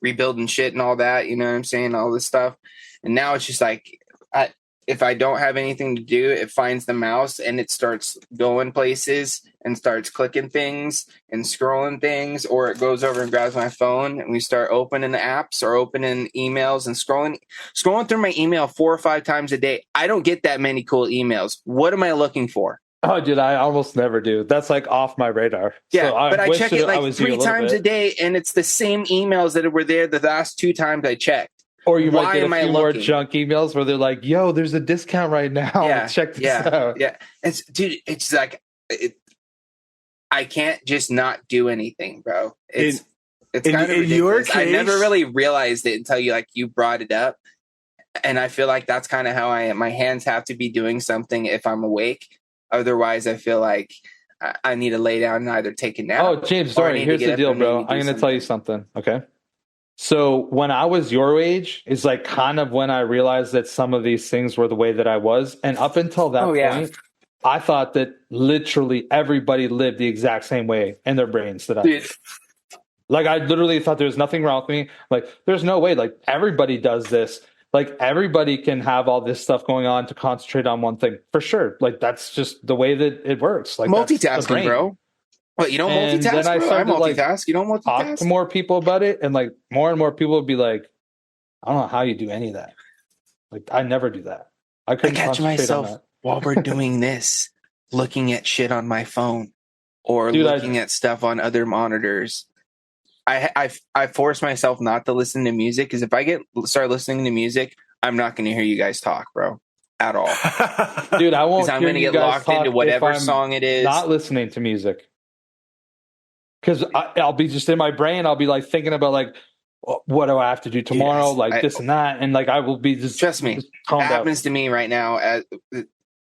rebuilding shit and all that. You know what I'm saying? All this stuff. And now it's just like if I don't have anything to do, it finds the mouse and it starts going places and starts clicking things and scrolling things, or it goes over and grabs my phone and we start opening the apps or opening emails and scrolling through my email 4 or 5 times a day. I don't get that many cool emails. What am I looking for? Oh, dude, I almost never do. That's like off my radar. Yeah, so but I check it like 3 times a day, and it's the same emails that were there the last 2 times I checked. Or you might get a few more junk emails where they're like, "Yo, there's a discount right now. Yeah, check this out." Yeah, it's like I can't just not do anything, bro. It's kind of ridiculous. Your case, I never really realized it until you brought it up, and I feel like that's kind of how I am. My hands have to be doing something if I'm awake. Otherwise, I feel like I need to lay down and either take a nap. Oh, James, sorry. Here's the deal, bro. I'm going to tell you something. Okay. So when I was your age is like kind of when I realized that some of these things were the way that I was. And up until that point, I thought that literally everybody lived the exact same way in their brains that I did. Like I literally thought there was nothing wrong with me. Like there's no way. Like everybody does this. Like everybody can have all this stuff going on to concentrate on one thing for sure. Like that's just the way that it works. Like multitasking, bro. What, you don't multitask, then I bro? I multitask. You don't multitask? Talk to more people about it, and like more and more people would be like, I don't know how you do any of that. Like I never do that. I couldn't catch myself while we're doing this, looking at shit on my phone or looking at stuff on other monitors. I force myself not to listen to music because if I start listening to music, I'm not going to hear you guys talk, bro, at all. Dude, I won't. I'm going to get locked into whatever song it is. Not listening to music. Because I'll be just in my brain. I'll be like thinking about like, what do I have to do tomorrow? This and that. And like, I will be just. Trust me. It happens to me right now.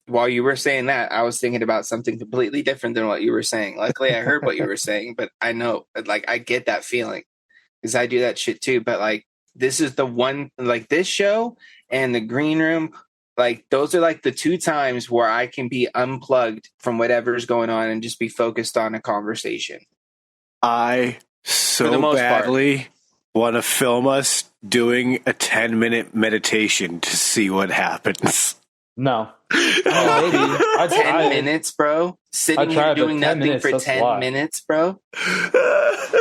While you were saying that, I was thinking about something completely different than what you were saying. Luckily, I heard what you were saying, but I know, like, I get that feeling because I do that shit too. But like, this is the one, like this show and the green room. Like those are like the 2 times where I can be unplugged from whatever's going on and just be focused on a conversation. I so badly want to film us doing a 10-minute meditation to see what happens. No, Oh, maybe. I'd 10 try it. minutes, bro. Sitting try here it, but doing 10 nothing minutes, for that's a 10 lot. minutes, bro.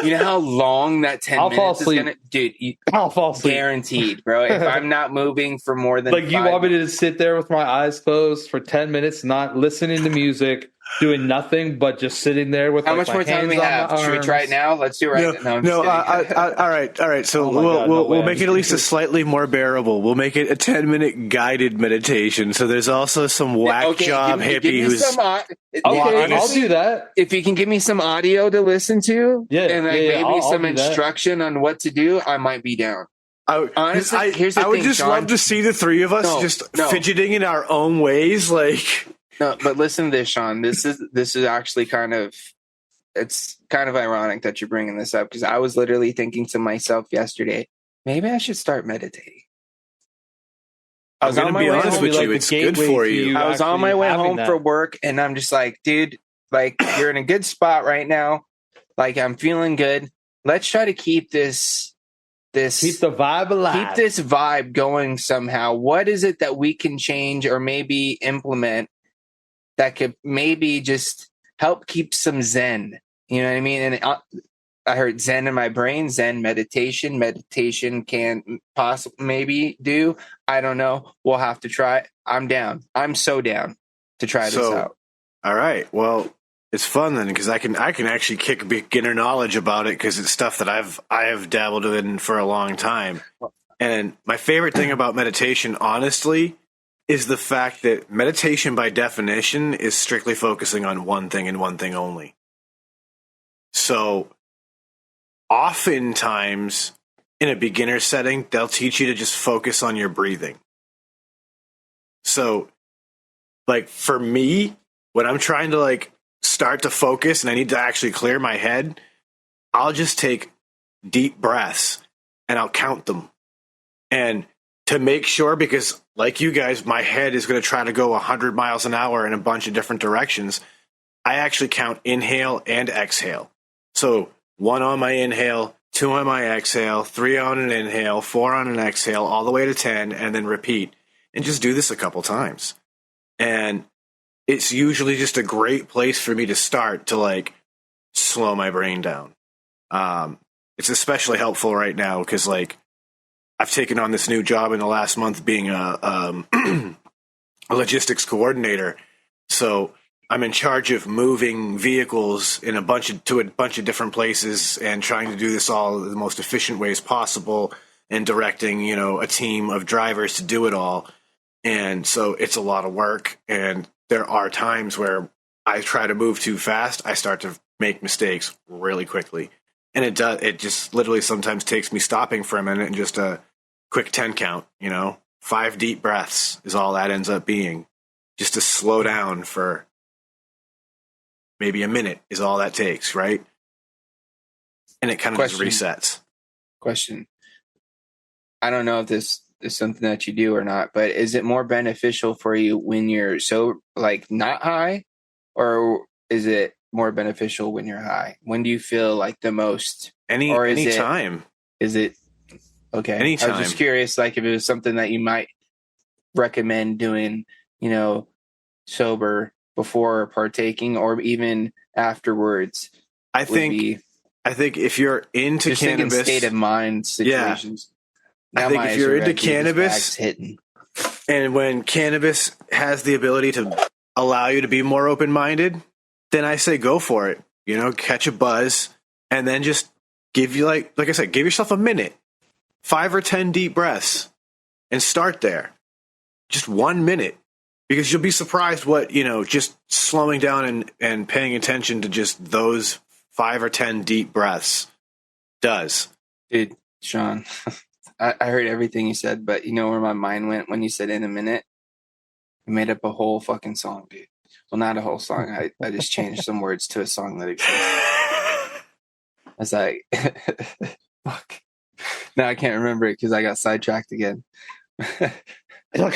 You know how long that 10 I'll fall minutes is asleep. gonna, dude. I'll fall asleep. Guaranteed, bro. If I'm not moving for more than Like, you 5 want me to sit there with my eyes closed for 10 minutes, not listening to music, doing nothing, but just sitting there with How like much my more time hands we on have? my Should we try it arms? now? Let's do it right now. No, I'm all right. So Oh my God, no way. we'll make it at least a slightly more bearable. We'll make it a 10-minute guided meditation. So there's also some whack job give hippie me who's some, Okay, I'll honestly, do that. if you can give me some audio to listen to, Yeah, and like yeah, maybe I'll some do that. instruction on what to do, I might be down. Honestly, here's the I would thing, just Sean. love to see the three of us fidgeting in our own ways, like. No, but listen to this, Sean. This is actually it's kind of ironic that you're bringing this up because I was literally thinking to myself yesterday, maybe I should start meditating. I was I'm on gonna my be way honest home. with you, like the it's good gateway for to you. I was on my way home that. for work, and I'm just like, dude, like you're in a good spot right now. Like I'm feeling good. Let's try to keep keep the vibe alive. Keep this vibe going somehow. What is it that we can change or maybe implement that could maybe just help keep some zen? You know what I mean? And I heard zen in my brain, zen meditation. Meditation can possibly maybe do. I don't know. We'll have to try. I'm down. I'm so down to try this out. All right. Well, it's fun then because I can actually kick beginner knowledge about it because it's stuff that I have dabbled in for a long time. And my favorite thing about meditation, honestly, is the fact that meditation by definition is strictly focusing on one thing and one thing only. So oftentimes in a beginner setting, they'll teach you to just focus on your breathing. So like for me, when I'm trying to like start to focus and I need to actually clear my head, I'll just take deep breaths and I'll count them. And to make sure, because like you guys, my head is going to try to go 100 miles an hour in a bunch of different directions, I actually count inhale and exhale. So 1 on my inhale, 2 on my exhale, 3 on an inhale, 4 on an exhale, all the way to 10, and then repeat. And just do this a couple times. And it's usually just a great place for me to start to like slow my brain down. It's especially helpful right now because like I've taken on this new job in the last month being a logistics coordinator. So I'm in charge of moving vehicles in a bunch of different places and trying to do this all the most efficient ways possible and directing, a team of drivers to do it all. And so it's a lot of work. And there are times where I try to move too fast. I start to make mistakes really quickly. And it just literally sometimes takes me stopping for a minute and just a quick 10 count, 5 deep breaths is all that ends up being. Just to slow down for maybe a minute is all that takes, right? And it kind of just resets. Question. I don't know if this is something that you do or not, but is it more beneficial for you when you're so like not high, or is it more beneficial when you're high? When do you feel like the most? Anytime. Is it okay? Anytime. I was just curious, like if it was something that you might recommend doing, sober before partaking or even afterwards. I think if you're into just cannabis, state of mind situations. I think if you're into cannabis, hitting. And when cannabis has the ability to allow you to be more open-minded, then I say go for it. Catch a buzz, and then just give you like I said, give yourself a minute, 5 or 10 deep breaths, and start there. Just 1 minute, because you'll be surprised what just slowing down and paying attention to just those 5 or 10 deep breaths does. Dude, Sean. I heard everything you said, but you know where my mind went when you said in a minute? I made up a whole fucking song, dude. Well, not a whole song. I just changed some words to a song that exists. I was like, fuck. Now I can't remember it because I got sidetracked again. It'll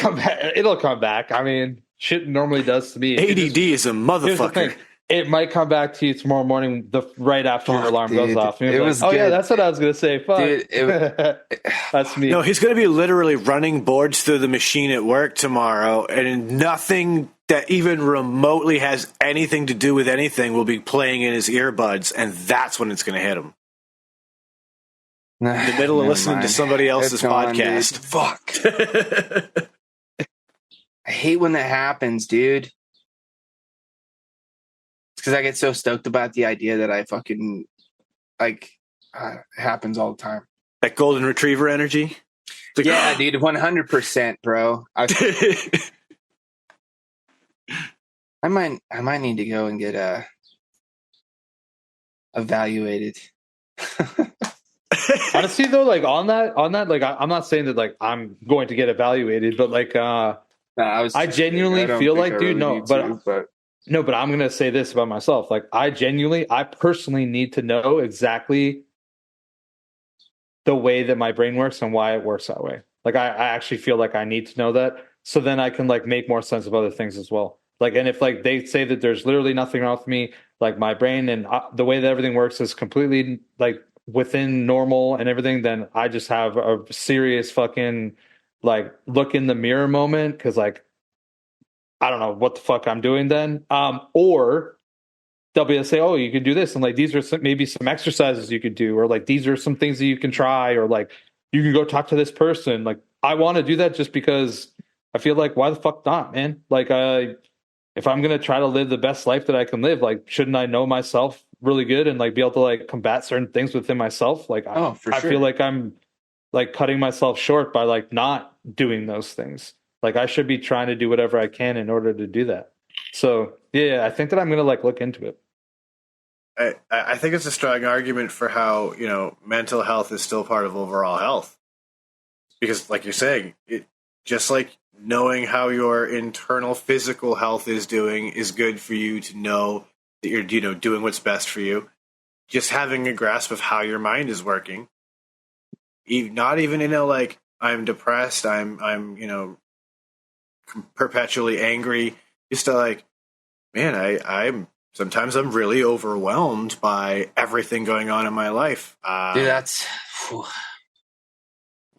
come back. I mean, shit normally does to me. ADD is a motherfucker. it might come back to you tomorrow morning, right after your alarm goes off. And It you're was like, oh, yeah, good. that's what I was going to say. Fuck. Dude, That's me. No, he's going to be literally running boards through the machine at work tomorrow, and nothing that even remotely has anything to do with anything will be playing in his earbuds, and that's when it's going to hit him. In the middle of listening to somebody else's podcast. Fuck. I hate when that happens, dude. It's because I get so stoked about the idea that I fucking, like, it happens all the time. That golden retriever energy? Like, yeah, dude, 100%, bro. I might need to go and get evaluated. Honestly, though, like on that, like I'm not saying that like I'm going to get evaluated, but like I genuinely feel like, dude, no, but I'm gonna say this about myself. Like I personally need to know exactly the way that my brain works and why it works that way. Like I actually feel like I need to know that, so then I can like make more sense of other things as well. Like, and if like they say that there's literally nothing wrong with me, like my brain and the way that everything works is completely like within normal and everything, then I just have a serious fucking like look in the mirror moment, because like I don't know what the fuck I'm doing then. Or they'll be able to say, oh, you can do this, and like these are maybe some exercises you could do, or like these are some things that you can try, or like you can go talk to this person. Like I want to do that just because I feel like, why the fuck not, man? Like if I'm gonna try to live the best life that I can live, like shouldn't I know myself really good and like be able to like combat certain things within myself? Like I feel like I'm like cutting myself short by like not doing those things. Like I should be trying to do whatever I can in order to do that. So yeah, I think that I'm gonna like look into it. I think it's a strong argument for how, you know, mental health is still part of overall health. Because like you're saying, it just like knowing how your internal physical health is doing is good for you to know that you're, you know, doing what's best for you. Just having a grasp of how your mind is working. Not even, you know, like I'm depressed, I'm, you know, perpetually angry. Just to like, man, I'm sometimes I'm really overwhelmed by everything going on in my life. Dude, that's...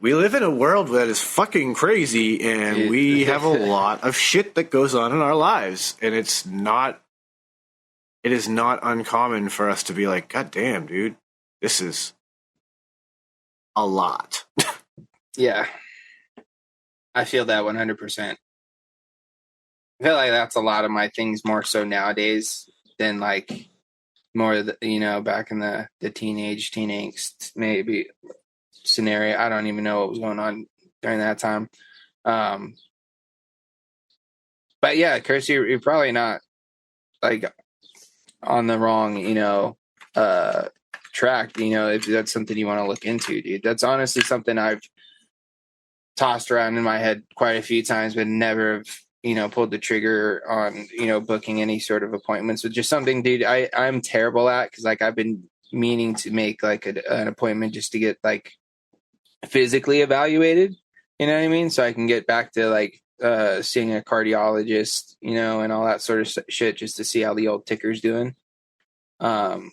We live in a world that is fucking crazy, and we have a lot of shit that goes on in our lives, and it is not uncommon for us to be like, God damn, dude, this is a lot. Yeah. I feel that 100%. I feel like that's a lot of my things more so nowadays than like more, you know, back in the teenage angst maybe scenario. I don't even know what was going on during that time. But yeah, Chris, you're probably not like on the wrong, you know, track, you know, if that's something you want to look into, dude. That's honestly something I've tossed around in my head quite a few times, but never have, you know, pulled the trigger on, you know, booking any sort of appointments. Which is something, dude, I'm terrible at, because like I've been meaning to make like an appointment just to get like physically evaluated, you know what I mean, so I can get back to like seeing a cardiologist, you know, and all that sort of shit, just to see how the old ticker's doing. And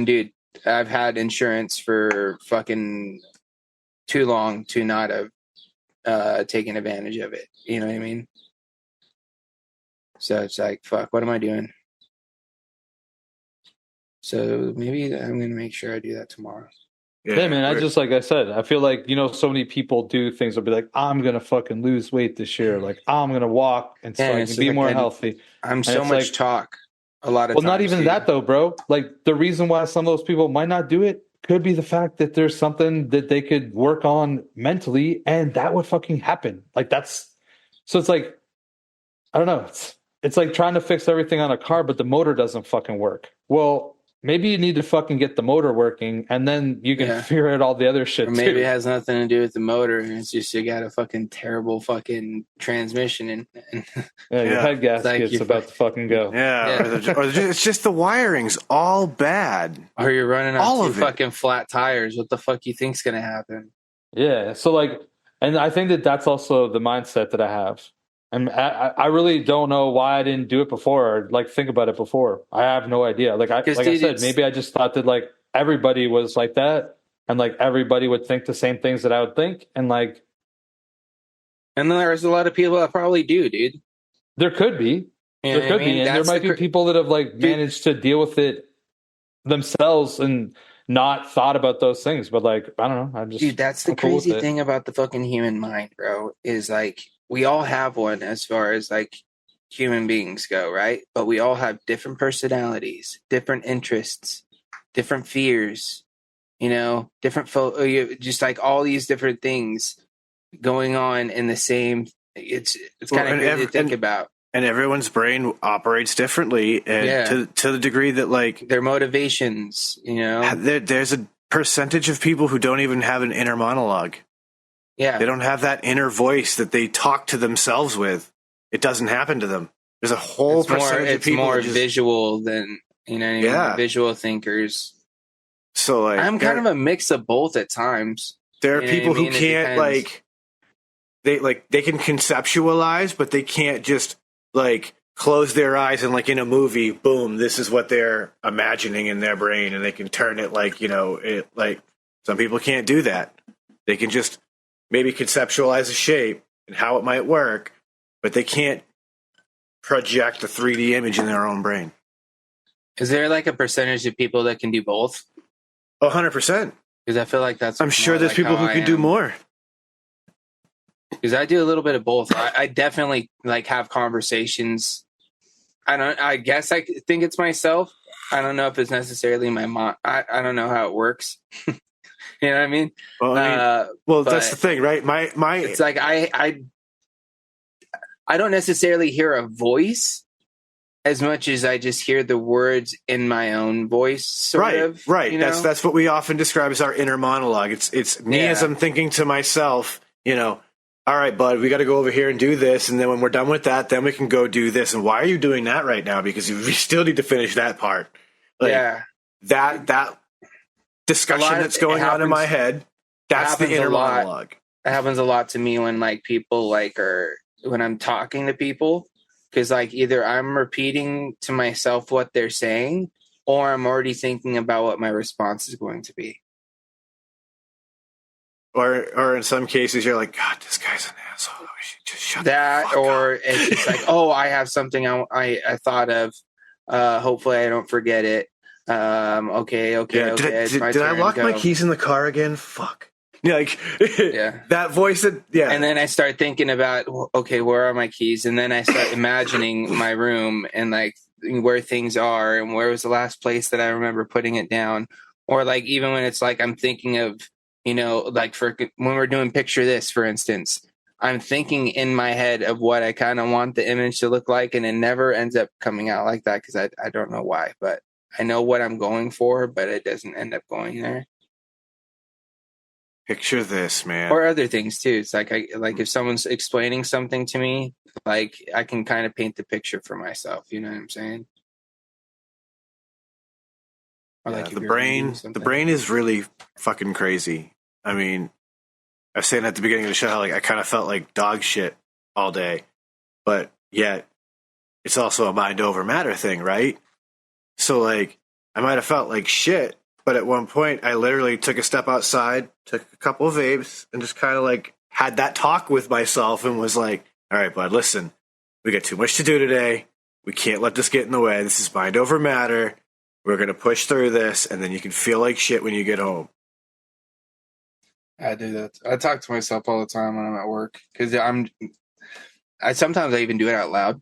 dude, I've had insurance for fucking too long to not have taken advantage of it, you know what I mean? So it's like, fuck, what am I doing? So maybe I'm gonna make sure I do that tomorrow. Yeah, man, I just, like I said, I feel like, you know, so many people do things. They'll be like, I'm going to fucking lose weight this year. Like, I'm going to walk and so I can be more healthy. I'm so much like, talk a lot of times. Well, not even that though, bro. Like the reason why some of those people might not do it could be the fact that there's something that they could work on mentally, and that would fucking happen. Like that's, so it's like, I don't know. It's like trying to fix everything on a car, but the motor doesn't fucking work. Well, maybe you need to fucking get the motor working, and then you can figure out all the other shit. Or maybe it has nothing to do with the motor, and it's just you got a fucking terrible fucking transmission, and your head gasket's about to fucking go. Or it's just the wiring's all bad. Or you're running on two fucking flat tires. What the fuck you think's gonna happen? Yeah. So like, and I think that that's also the mindset that I have. And I really don't know why I didn't do it before, or like think about it before. I have no idea. Like I said, maybe I just thought that like everybody was like that, and like everybody would think the same things that I would think, and like. And then there's a lot of people that probably do, dude. There could be, and there might be people that have like managed to deal with it themselves and not thought about those things. But like, I don't know. Dude, that's the crazy thing about the fucking human mind, bro. Is like we all have one as far as like human beings go, right? But we all have different personalities, different interests, different fears. Different just like all these different things going on in the same. It's kind of crazy to think about. And everyone's brain operates differently, and to the degree that like their motivations, there's a percentage of people who don't even have an inner monologue. Yeah, they don't have that inner voice that they talk to themselves with. It doesn't happen to them. There's a whole percentage of people. It's more visual than visual thinkers. So like, I'm kind of a mix of both at times. There are people who can't like. They can conceptualize, but they can't just like close their eyes and like in a movie, boom, this is what they're imagining in their brain, and they can turn it like it like some people can't do that. They can just maybe conceptualize a shape and how it might work, but they can't project a 3D image in their own brain. Is there like a percentage of people that can do both? 100%. Because I feel like that's. I'm sure there's people who can do more. Because I do a little bit of both. I definitely like have conversations. I guess I think it's myself. I don't know if it's necessarily my mom. I don't know how it works. You know what I mean? Well, that's the thing, right? My. It's like I don't necessarily hear a voice as much as I just hear the words in my own voice. Sort of, right. That's what we often describe as our inner monologue. It's me as I'm thinking to myself. All right, bud, we got to go over here and do this. And then when we're done with that, then we can go do this. And why are you doing that right now? Because we still need to finish that part. Like, that discussion that's going on in my head, that's the inner monologue. It happens a lot to me when like people like when I'm talking to people, because like either I'm repeating to myself what they're saying, or I'm already thinking about what my response is going to be. Or in some cases, you're like, God, this guy's an asshole. We should just shut that, the fuck or up. It's just like, oh, I have something I thought of. Hopefully, I don't forget it. Okay. Did I lock my keys in the car again? Fuck. That voice. And then I start thinking about, okay, where are my keys? And then I start imagining my room and like where things are and where was the last place that I remember putting it down. Or like even when it's like I'm thinking of. Like for when we're doing picture this, for instance, I'm thinking in my head of what I kind of want the image to look like, and it never ends up coming out like that because I don't know why, but I know what I'm going for, but it doesn't end up going there. Picture this, man. Or other things too. It's like if someone's explaining something to me, like I can kind of paint the picture for myself. You know what I'm saying? Or like the brain is really fucking crazy. I mean, I was saying at the beginning of the show how like I kind of felt like dog shit all day, but yet it's also a mind over matter thing, right? So like I might have felt like shit, but at one point I literally took a step outside, took a couple of vapes, and just kind of like had that talk with myself and was like, all right, bud, listen, we got too much to do today. We can't let this get in the way. This is mind over matter. We're going to push through this, and then you can feel like shit when you get home. I do that. I talk to myself all the time when I'm at work because sometimes I even do it out loud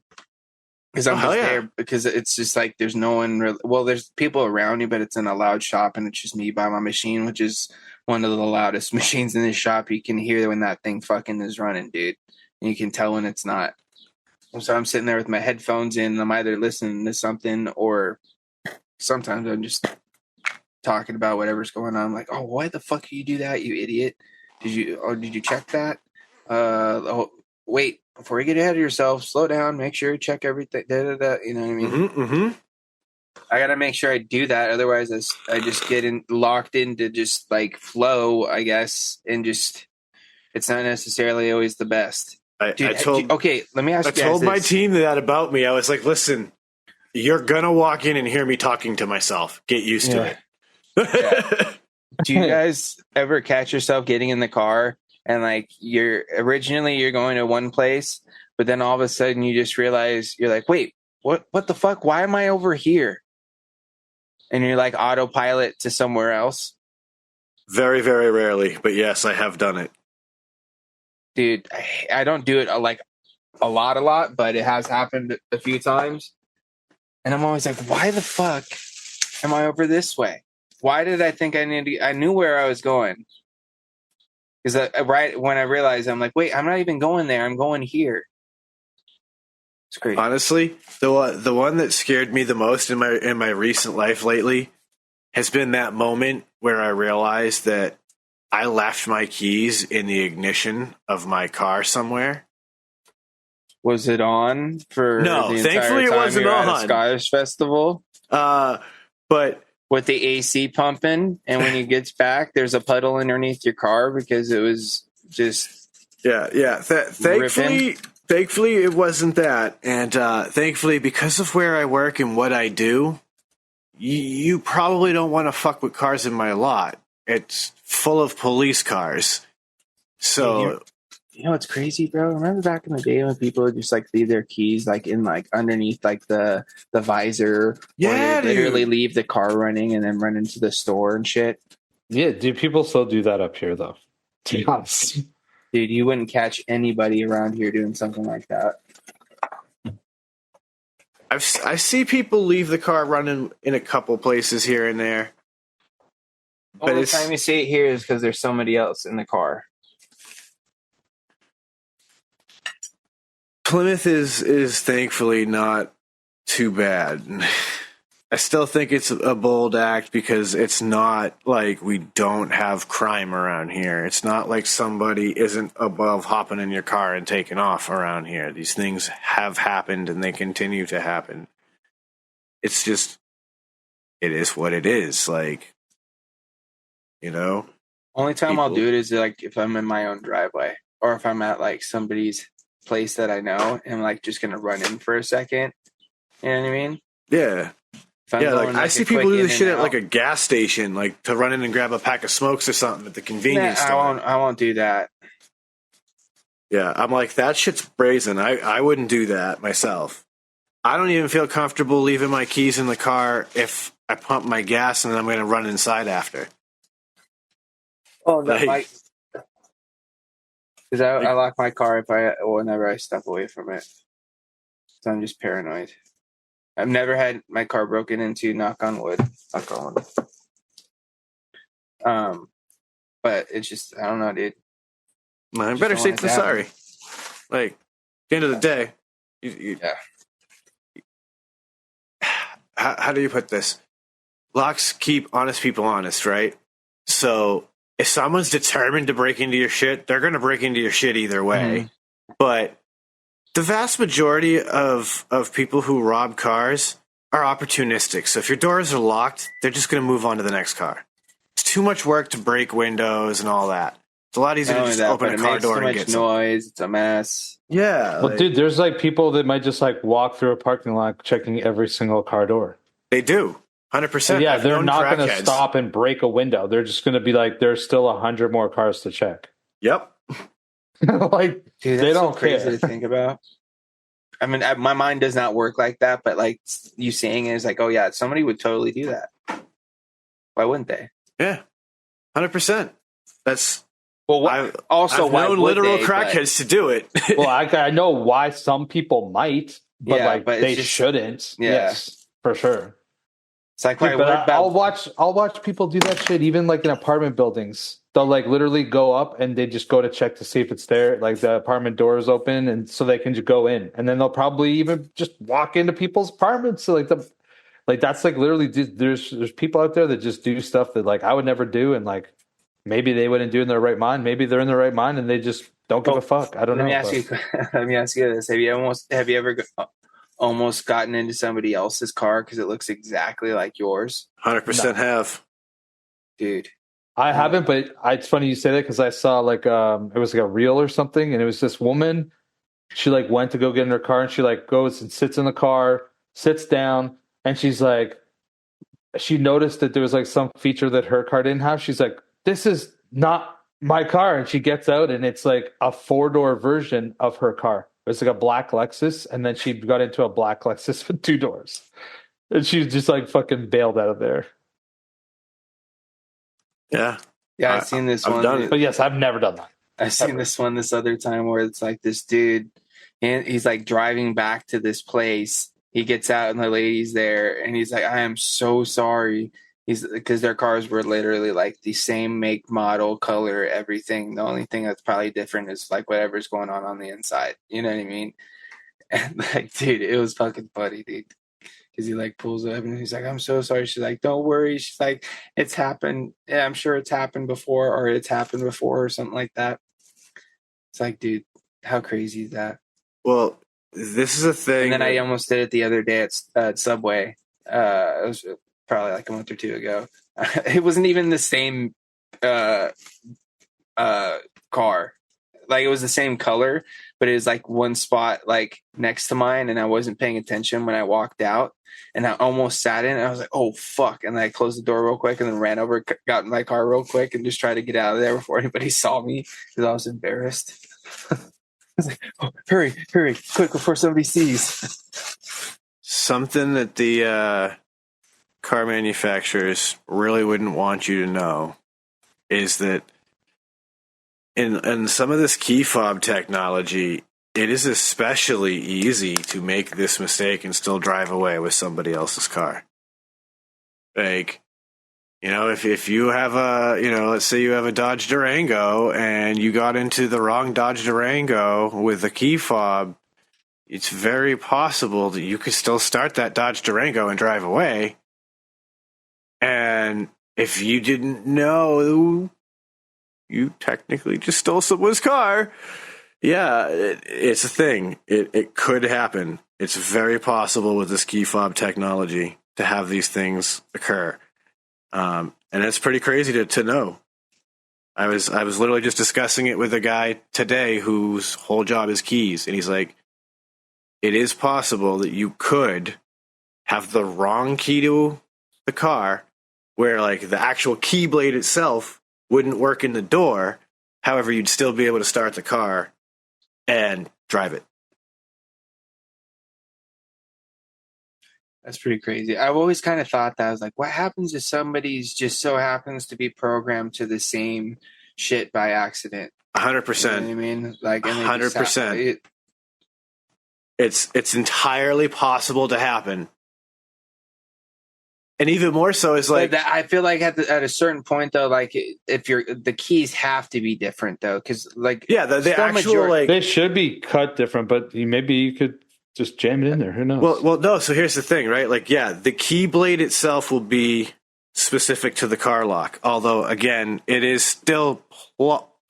because I'm there because it's just like there's no one really. Well, there's people around you, but it's in a loud shop, and it's just me by my machine, which is one of the loudest machines in this shop. You can hear when that thing fucking is running, dude, and you can tell when it's not. So I'm sitting there with my headphones in, and I'm either listening to something or. Sometimes I'm just talking about whatever's going on. I'm like, oh, why the fuck do you do that, you idiot? Did you check that? Wait, before you get ahead of yourself, slow down, make sure you check everything. You know what I mean? Mm-hmm. I got to make sure I do that. Otherwise, I just get locked into just like flow, I guess. And just, it's not necessarily always the best. I Dude, told okay, let me ask I you guys told my this. team that about me. I was like, listen, you're gonna walk in and hear me talking to myself. Get used to it. Yeah. Do you guys ever catch yourself getting in the car and like you're going to one place, but then all of a sudden you just realize you're like, wait, what the fuck? Why am I over here? And you're like autopilot to somewhere else. Very, very rarely, but yes, I have done it. Dude, I don't do it like a lot, but it has happened a few times. And I'm always like, why the fuck am I over this way? Why did I think I knew where I was going? Because right when I realized, I'm like, wait, I'm not even going there. I'm going here. It's crazy. Honestly, the one that scared me the most in my recent life lately has been that moment where I realized that I left my keys in the ignition of my car somewhere. Was it on for No, the thankfully entire time it wasn't you were at on. a Scottish festival? But with the AC pumping, and when you get back, there's a puddle underneath your car because it was just thankfully it wasn't that, and thankfully because of where I work and what I do, you probably don't want to fuck with cars in my lot. It's full of police cars, so. You know what's crazy, bro? Remember back in the day when people would just like leave their keys like in like underneath like the visor? Yeah, or they literally leave the car running and then run into the store and shit. Yeah, do people still do that up here though? To be honest, dude, you wouldn't catch anybody around here doing something like that. I see people leave the car running in a couple places here and there. But the time you see it here is because there's somebody else in the car. Plymouth is thankfully not too bad. I still think it's a bold act because it's not like we don't have crime around here. It's not like somebody isn't above hopping in your car and taking off around here. These things have happened and they continue to happen. It's just, it is what it is. Like, you know? Only time I'll do it is like if I'm in my own driveway or if I'm at like somebody's place that I know and I'm like just gonna run in for a second. You know what I mean? Yeah. Yeah, like I see people do this shit at like a gas station, like to run in and grab a pack of smokes or something at the convenience store. I won't do that. Yeah, I'm like, that shit's brazen. I wouldn't do that myself. I don't even feel comfortable leaving my keys in the car if I pump my gas and then I'm going to run inside after. Oh, no, because I lock my car whenever I step away from it. So I'm just paranoid. I've never had my car broken into, knock on wood. But it's just, I don't know, dude. Man, better safe than sorry. Like, at the end of the day, how do you put this? Locks keep honest people honest, right? So if someone's determined to break into your shit, they're going to break into your shit either way. Mm-hmm. But the vast majority of people who rob cars are opportunistic. So if your doors are locked, they're just going to move on to the next car. It's too much work to break windows and all that. It's a lot easier to just open a car door and get some noise. It's a mess. Yeah. Well, dude, there's like people that might just like walk through a parking lot checking every single car door. They do. 100%. So yeah, they're not going to stop and break a window. They're just going to be like, there's still 100 more cars to check. Yep. Like, dude, they don't so crazy to think about. I mean, my mind does not work like that, but like you saying it is like, oh yeah, somebody would totally do that. Why wouldn't they? Yeah, 100%. That's I've known literal crackheads to do it. Well, I know why some people might, but but they shouldn't. Yeah. Yes, for sure. It's like, I'll watch people do that shit, even like in apartment buildings. They'll like literally go up and they just go to check to see if it's there. Like the apartment door is open, and so they can just go in, and then they'll probably even just walk into people's apartments. So like that's like literally there's people out there that just do stuff that like I would never do, and like maybe they wouldn't do in their right mind. Maybe they're in their right mind and they just don't give a fuck. I don't know. Let me ask you this: Have you ever almost gotten into somebody else's car because it looks exactly like yours? 100% have, dude. I haven't, but it's funny you say that because I saw like it was like a reel or something, and it was this woman she like went to go get in her car, and she like goes and sits in the car, sits down, and she's like, she noticed that there was like some feature that her car didn't have. She's like, this is not my car. And she gets out, and it's like a 4-door version of her car. It's like a black Lexus, and then she got into a black Lexus with 2 doors. And she just like fucking bailed out of there. Yeah. Yeah, I've seen this one. Done it. But yes, I've never done that. I've seen this one this other time where it's like this dude, and he's like driving back to this place. He gets out and the lady's there, and he's like, "I am so sorry." He's because their cars were literally like the same make, model, color, everything. The only thing that's probably different is like whatever's going on the inside. You know what I mean? And like, dude, it was fucking funny, dude. Because he like pulls up and he's like, "I'm so sorry." She's like, "Don't worry." She's like, "It's happened. Yeah, I'm sure it's happened before, or it's happened before, or something like that." It's like, dude, how crazy is that? Well, this is a thing. And then I almost did it the other day at Subway. It was probably like a month or two ago. It wasn't even the same car. Like it was the same color, but it was like one spot like next to mine, and I wasn't paying attention when I walked out, and I almost sat in. And I was like, "Oh fuck!" And then I closed the door real quick, and then ran over, got in my car real quick, and just tried to get out of there before anybody saw me because I was embarrassed. I was like, "Oh, hurry, quick before somebody sees." Something that the car manufacturers really wouldn't want you to know is that in some of this key fob technology, it is especially easy to make this mistake and still drive away with somebody else's car. Like, you know, if you have let's say you have a Dodge Durango and you got into the wrong Dodge Durango with a key fob, it's very possible that you could still start that Dodge Durango and drive away. And if you didn't know, you technically just stole someone's car. Yeah, it's a thing. It could happen. It's very possible with this key fob technology to have these things occur. And it's pretty crazy to know. I was literally just discussing it with a guy today whose whole job is keys. And he's like, it is possible that you could have the wrong key to the car where like the actual key blade itself wouldn't work in the door. However, you'd still be able to start the car and drive it. That's pretty crazy. I've always kind of thought that. I was like, what happens if somebody's just so happens to be programmed to the same shit by accident? 100%. You know what I mean? Like 100%. It's entirely possible to happen. And even more so is like, I feel like at a certain point though, like if the keys have to be different though, because like the actual like they should be cut different, but maybe you could just jam it in there. Who knows? Well, no. So here's the thing, right? Like, yeah, the key blade itself will be specific to the car lock. Although, again, it is still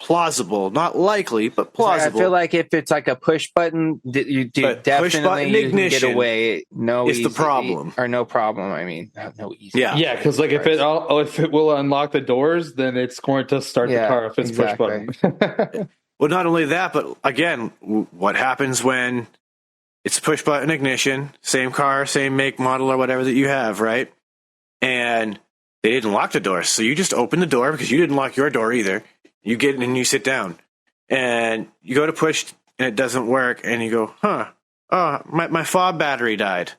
plausible, not likely, but plausible. I feel like if it's like a push button, you definitely you can get away. No, is the problem or no problem? I mean, no easy. Yeah, because like if it will unlock the doors, then it's going to start the car if it's push button. Well, not only that, but again, what happens when it's push button ignition, same car, same make, model, or whatever that you have, right? And they didn't lock the door, so you just open the door because you didn't lock your door either. You get in and you sit down, and you go to push, and it doesn't work, and you go, my fob battery died.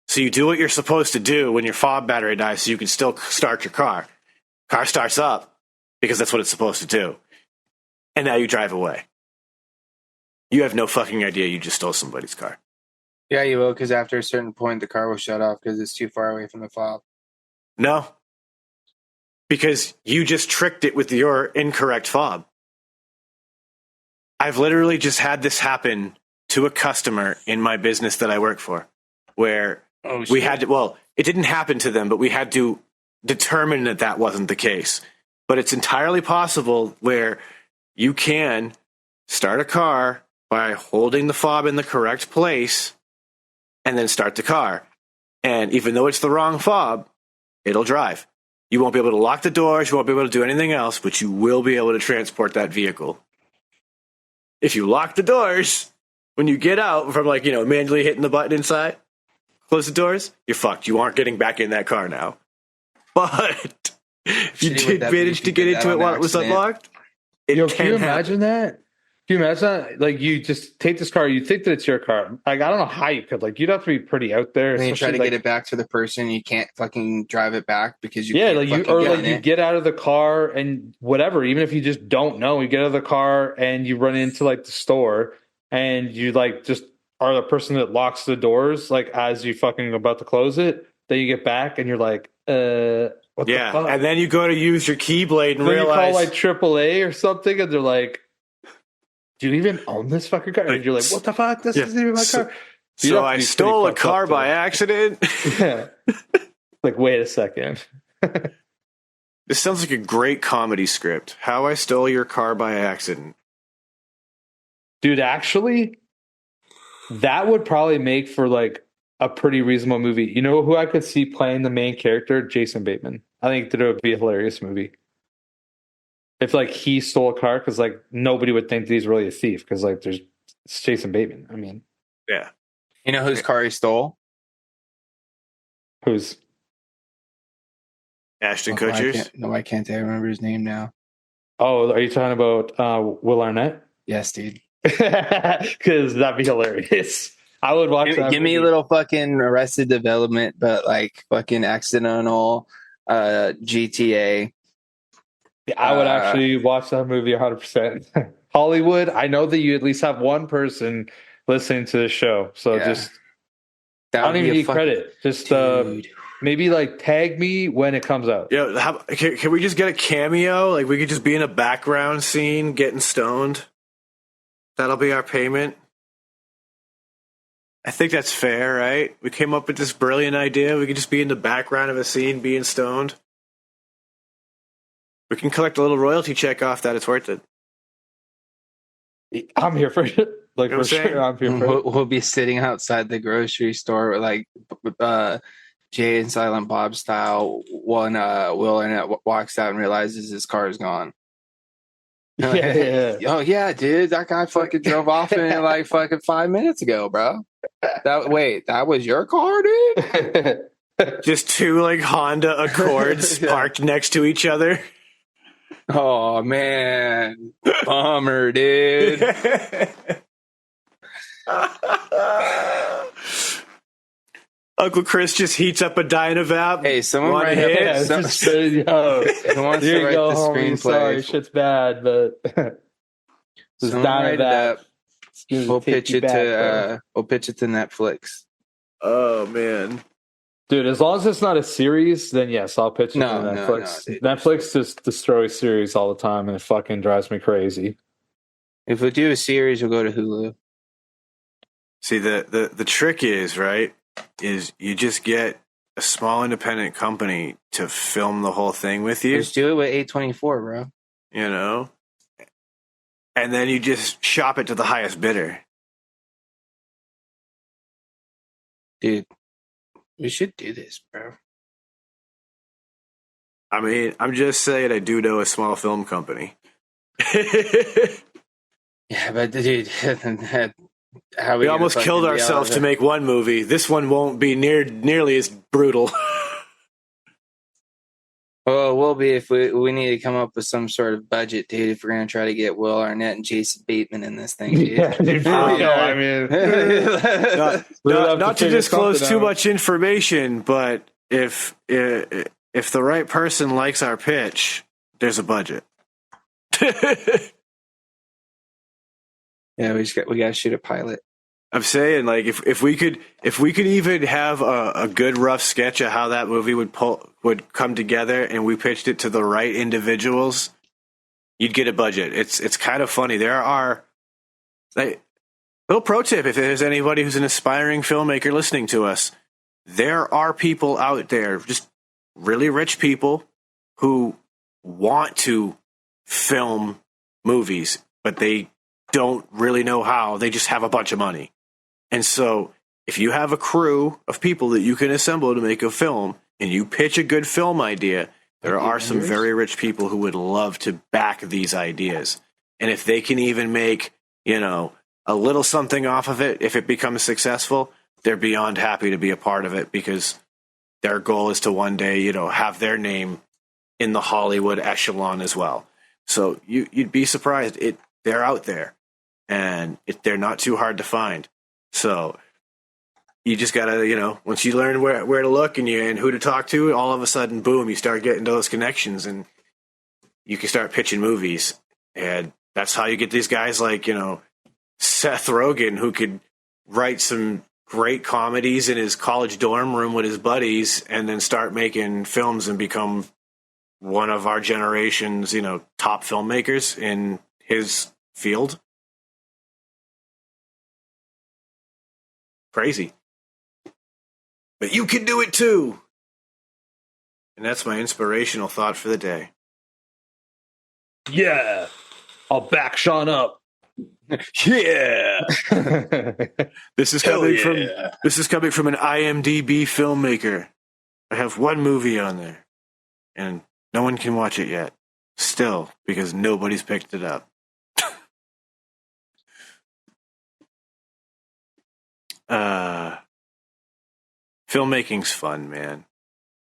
So you do what you're supposed to do when your fob battery dies so you can still start your car. Car starts up because that's what it's supposed to do. And now you drive away. You have no fucking idea you just stole somebody's car. Yeah, you will, because after a certain point, the car will shut off because it's too far away from the fob. No. Because you just tricked it with your incorrect fob. I've literally just had this happen to a customer in my business that I work for, where we had to, well, it didn't happen to them, but we had to determine that that wasn't the case. But it's entirely possible where you can start a car by holding the fob in the correct place and then start the car. And even though it's the wrong fob, it'll drive. You won't be able to lock the doors. You won't be able to do anything else, but you will be able to transport that vehicle. If you lock the doors, when you get out from like, manually hitting the button inside, close the doors, you're fucked. You aren't getting back in that car now. But if you did manage to get into it while it was unlocked, can you imagine that? Can you imagine that? Like, you just take this car, you think that it's your car. Like, I don't know how you could. Like, you'd have to be pretty out there. And then you try to get it back to the person, you can't fucking drive it back because you yeah, can't you get out of the car and whatever. Even if you just don't know, you get out of the car and you run into like the store and you like just are the person that locks the doors like as you fucking about to close it. Then you get back and you're like, what the fuck? And then you go to use your Keyblade and then realize you call like AAA or something, and they're like, do you even own this fucking car? And you're like, what the fuck? This isn't even my car. So I stole a car by accident? Yeah. Like, wait a second. This sounds like a great comedy script. How I Stole Your Car by Accident. Dude, actually, that would probably make for like a pretty reasonable movie. You know who I could see playing the main character? Jason Bateman. I think that it would be a hilarious movie. If like he stole a car, because like nobody would think that he's really a thief, because like it's Jason Bateman. I mean, yeah. You know whose car he stole? Who's? Ashton Kutcher's? I can't. I remember his name now. Oh, are you talking about Will Arnett? Yes, dude. Because that'd be hilarious. I would watch that. Give me a little fucking Arrested Development, but like fucking accidental GTA. I would actually watch that movie 100%. Hollywood, I know that you at least have one person listening to the show. So just, I don't even need credit. Just maybe like tag me when it comes out. Yeah, can we just get a cameo? Like we could just be in a background scene getting stoned. That'll be our payment. I think that's fair, right? We came up with this brilliant idea. We could just be in the background of a scene being stoned. We can collect a little royalty check off that. It's worth it. I'm here for it. Like, for sure, I'm here for it. We'll be sitting outside the grocery store, like Jay and Silent Bob style. When Will Arnett walks out and realizes his car is gone. Yeah. Oh yeah, dude, that guy fucking drove off in like fucking 5 minutes ago, bro. That was your car, dude? Just two like Honda Accords parked next to each other. Oh man, bummer, dude. Uncle Chris just heats up a Dynavap. Hey, someone write who wants to write the screenplay? Sorry, shit's bad, but Dynavap. We'll pitch it to Netflix. Oh man. Dude, as long as it's not a series, then yes, I'll pitch it to Netflix. No, Netflix just destroys series all the time, and it fucking drives me crazy. If we do a series, we'll go to Hulu. See, the trick is, right, is you just get a small independent company to film the whole thing with you. Just do it with A24, bro. You know? And then you just shop it to the highest bidder. Dude. We should do this, bro. I mean, I'm just saying I do know a small film company. Yeah, but dude, we almost killed ourselves to make one movie. This one won't be nearly as brutal. Well, it will be if we need to come up with some sort of budget, dude, if we're going to try to get Will Arnett and Jason Bateman in this thing, dude. Yeah, dude, I mean... not to disclose too much information, but if the right person likes our pitch, there's a budget. Yeah, we got to shoot a pilot. I'm saying, like, if we could even have a good rough sketch of how that movie would come together, and we pitched it to the right individuals, you'd get a budget. It's kind of funny. There are, like, little pro tip: if there's anybody who's an aspiring filmmaker listening to us, there are people out there, just really rich people, who want to film movies, but they don't really know how. They just have a bunch of money. And so if you have a crew of people that you can assemble to make a film and you pitch a good film idea, there are some very rich people who would love to back these ideas. And if they can even make, a little something off of it, if it becomes successful, they're beyond happy to be a part of it because their goal is to one day, have their name in the Hollywood echelon as well. So you'd be surprised. They're out there, and they're not too hard to find. So you just gotta, once you learn where to look and who to talk to, all of a sudden, boom, you start getting those connections, and you can start pitching movies. And that's how you get these guys like, Seth Rogen, who could write some great comedies in his college dorm room with his buddies and then start making films and become one of our generation's, top filmmakers in his field. Crazy. But you can do it too. And that's my inspirational thought for the day. Yeah. I'll back Sean up. Yeah. This is coming from an IMDb filmmaker. I have one movie on there, and no one can watch it yet. Still, because nobody's picked it up. Filmmaking's fun, man.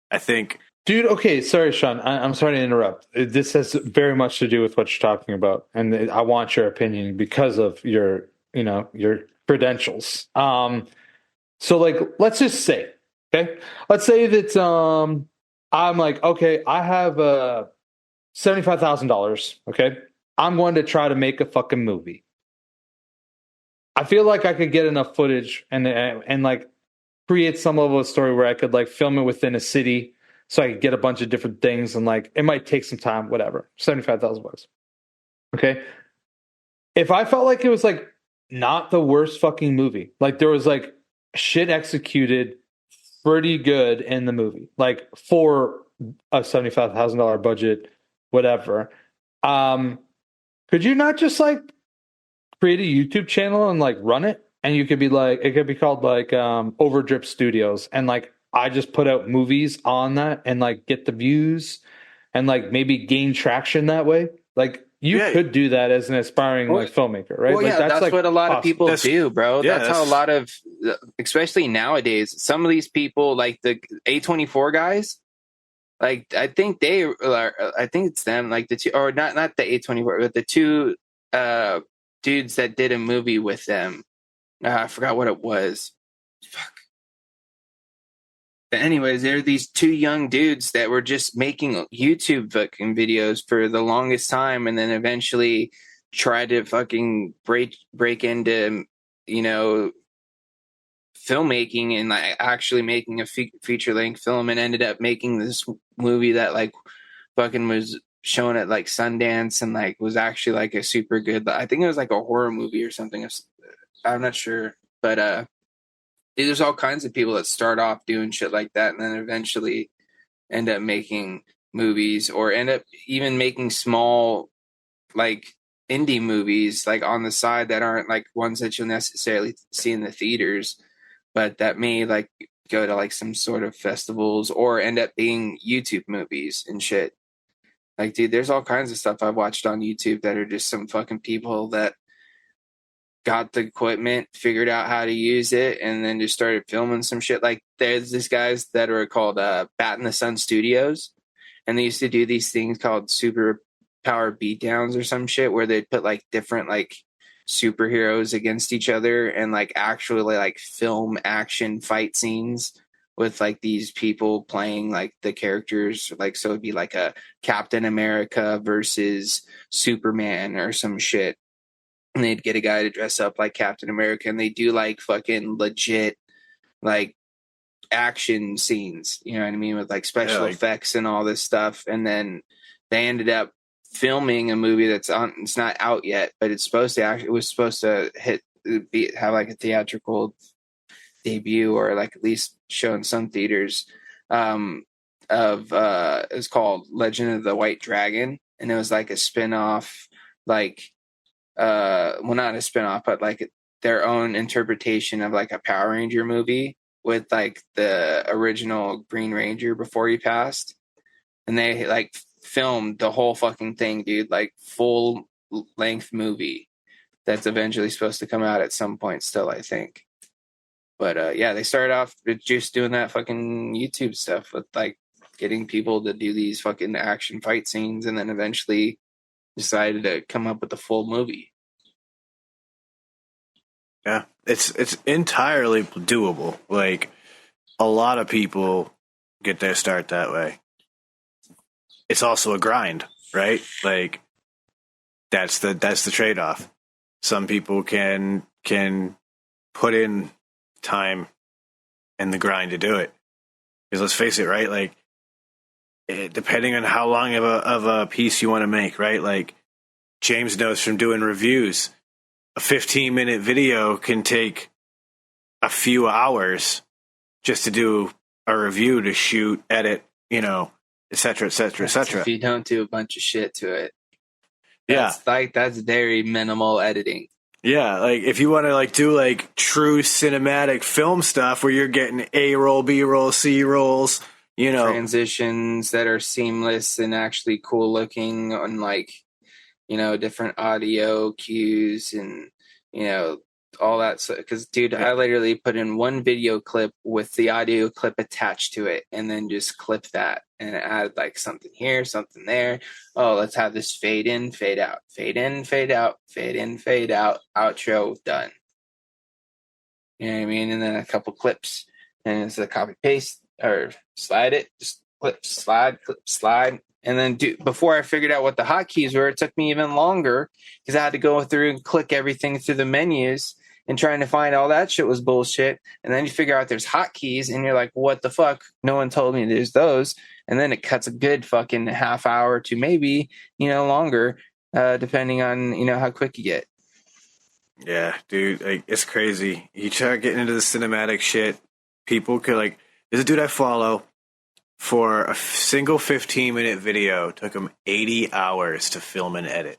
I think. Dude, okay, sorry, Sean. I'm sorry to interrupt. This has very much to do with what you're talking about, and I want your opinion because of your credentials. So, like, let's just say, okay, let's say that I'm like, okay, I have $75,000. Okay, I'm going to try to make a fucking movie. I feel like I could get enough footage and like create some level of story where I could like film it within a city. So I could get a bunch of different things, and like it might take some time, whatever. $75,000. Okay. If I felt like it was like not the worst fucking movie, like there was like shit executed pretty good in the movie, like for a $75,000 budget, whatever. Could you not just like create a YouTube channel and like run it? And you could be like, it could be called like Overdrip Studios, and like I just put out movies on that and like get the views and like maybe gain traction that way. Like you could do that as an aspiring like filmmaker, right? Well, like, that's like what a lot of people do, bro. Yeah, that's how a lot of, especially nowadays, some of these people like the A24 guys, like I think it's them, like the two, or not the A24, but the two dudes that did a movie with them. I forgot what it was. Fuck. But anyways, there are these two young dudes that were just making YouTube fucking videos for the longest time, and then eventually tried to fucking break into, filmmaking and like actually making a feature length film, and ended up making this movie that like fucking was shown at like Sundance and like was actually like a super good. I think it was like a horror movie or something. I'm not sure, but there's all kinds of people that start off doing shit like that and then eventually end up making movies or end up even making small like indie movies like on the side that aren't like ones that you'll necessarily see in the theaters, but that may like go to like some sort of festivals or end up being YouTube movies and shit. Like, dude, there's all kinds of stuff I've watched on YouTube that are just some fucking people that got the equipment, figured out how to use it, and then just started filming some shit. Like there's these guys that are called Bat in the Sun Studios, and they used to do these things called super power beatdowns or some shit where they'd put like different like superheroes against each other and like actually like film action fight scenes with like these people playing like the characters. Like, so it'd be like a Captain America versus Superman or some shit. And they'd get a guy to dress up like Captain America, and they do like fucking legit like action scenes, you know what I mean, with like special effects and all this stuff. And then they ended up filming a movie that's on, it's not out yet, but it's supposed to actually, it was supposed to have like a theatrical debut or like at least show in some theaters. It's called Legend of the White Dragon, and it was like a spin-off, like well, not a spin-off, but like their own interpretation of like a Power Ranger movie with like the original Green Ranger before he passed. And they like filmed the whole fucking thing, dude, like full length movie that's eventually supposed to come out at some point still, I think. But yeah, they started off with just doing that fucking YouTube stuff with like getting people to do these fucking action fight scenes, and then eventually decided to come up with a full movie. Yeah, it's entirely doable. Like, a lot of people get their start that way. It's also a grind, right? Like, that's the trade-off. Some people can put in time and the grind to do it. Because let's face it, right? Like, depending on how long of a piece you want to make, right? Like, James knows from doing reviews, a 15-minute video can take a few hours just to do a review, to shoot, edit, et cetera, et cetera, et cetera. If you don't do a bunch of shit to it. That's very minimal editing. Yeah, like if you want to like do like true cinematic film stuff where you're getting A roll, B roll, C rolls, transitions that are seamless and actually cool looking on like, different audio cues and, all that. Because, dude, I literally put in one video clip with the audio clip attached to it and then just clip that and add like something here, something there. Oh, let's have this fade in, fade out, fade in, fade out, fade in, fade out, outro, done. You know what I mean? And then a couple clips, and it's a copy paste or slide it, just clip, slide, and then before I figured out what the hotkeys were, it took me even longer because I had to go through and click everything through the menus and trying to find all that shit was bullshit. And then you figure out there's hotkeys and you're like, what the fuck? No one told me there's those. And then it cuts a good fucking half hour to maybe, longer, depending on, how quick you get. Yeah, dude, like, it's crazy. You start getting into the cinematic shit. People could like, there's a dude I follow. For a single 15-minute video, took him 80 hours to film and edit.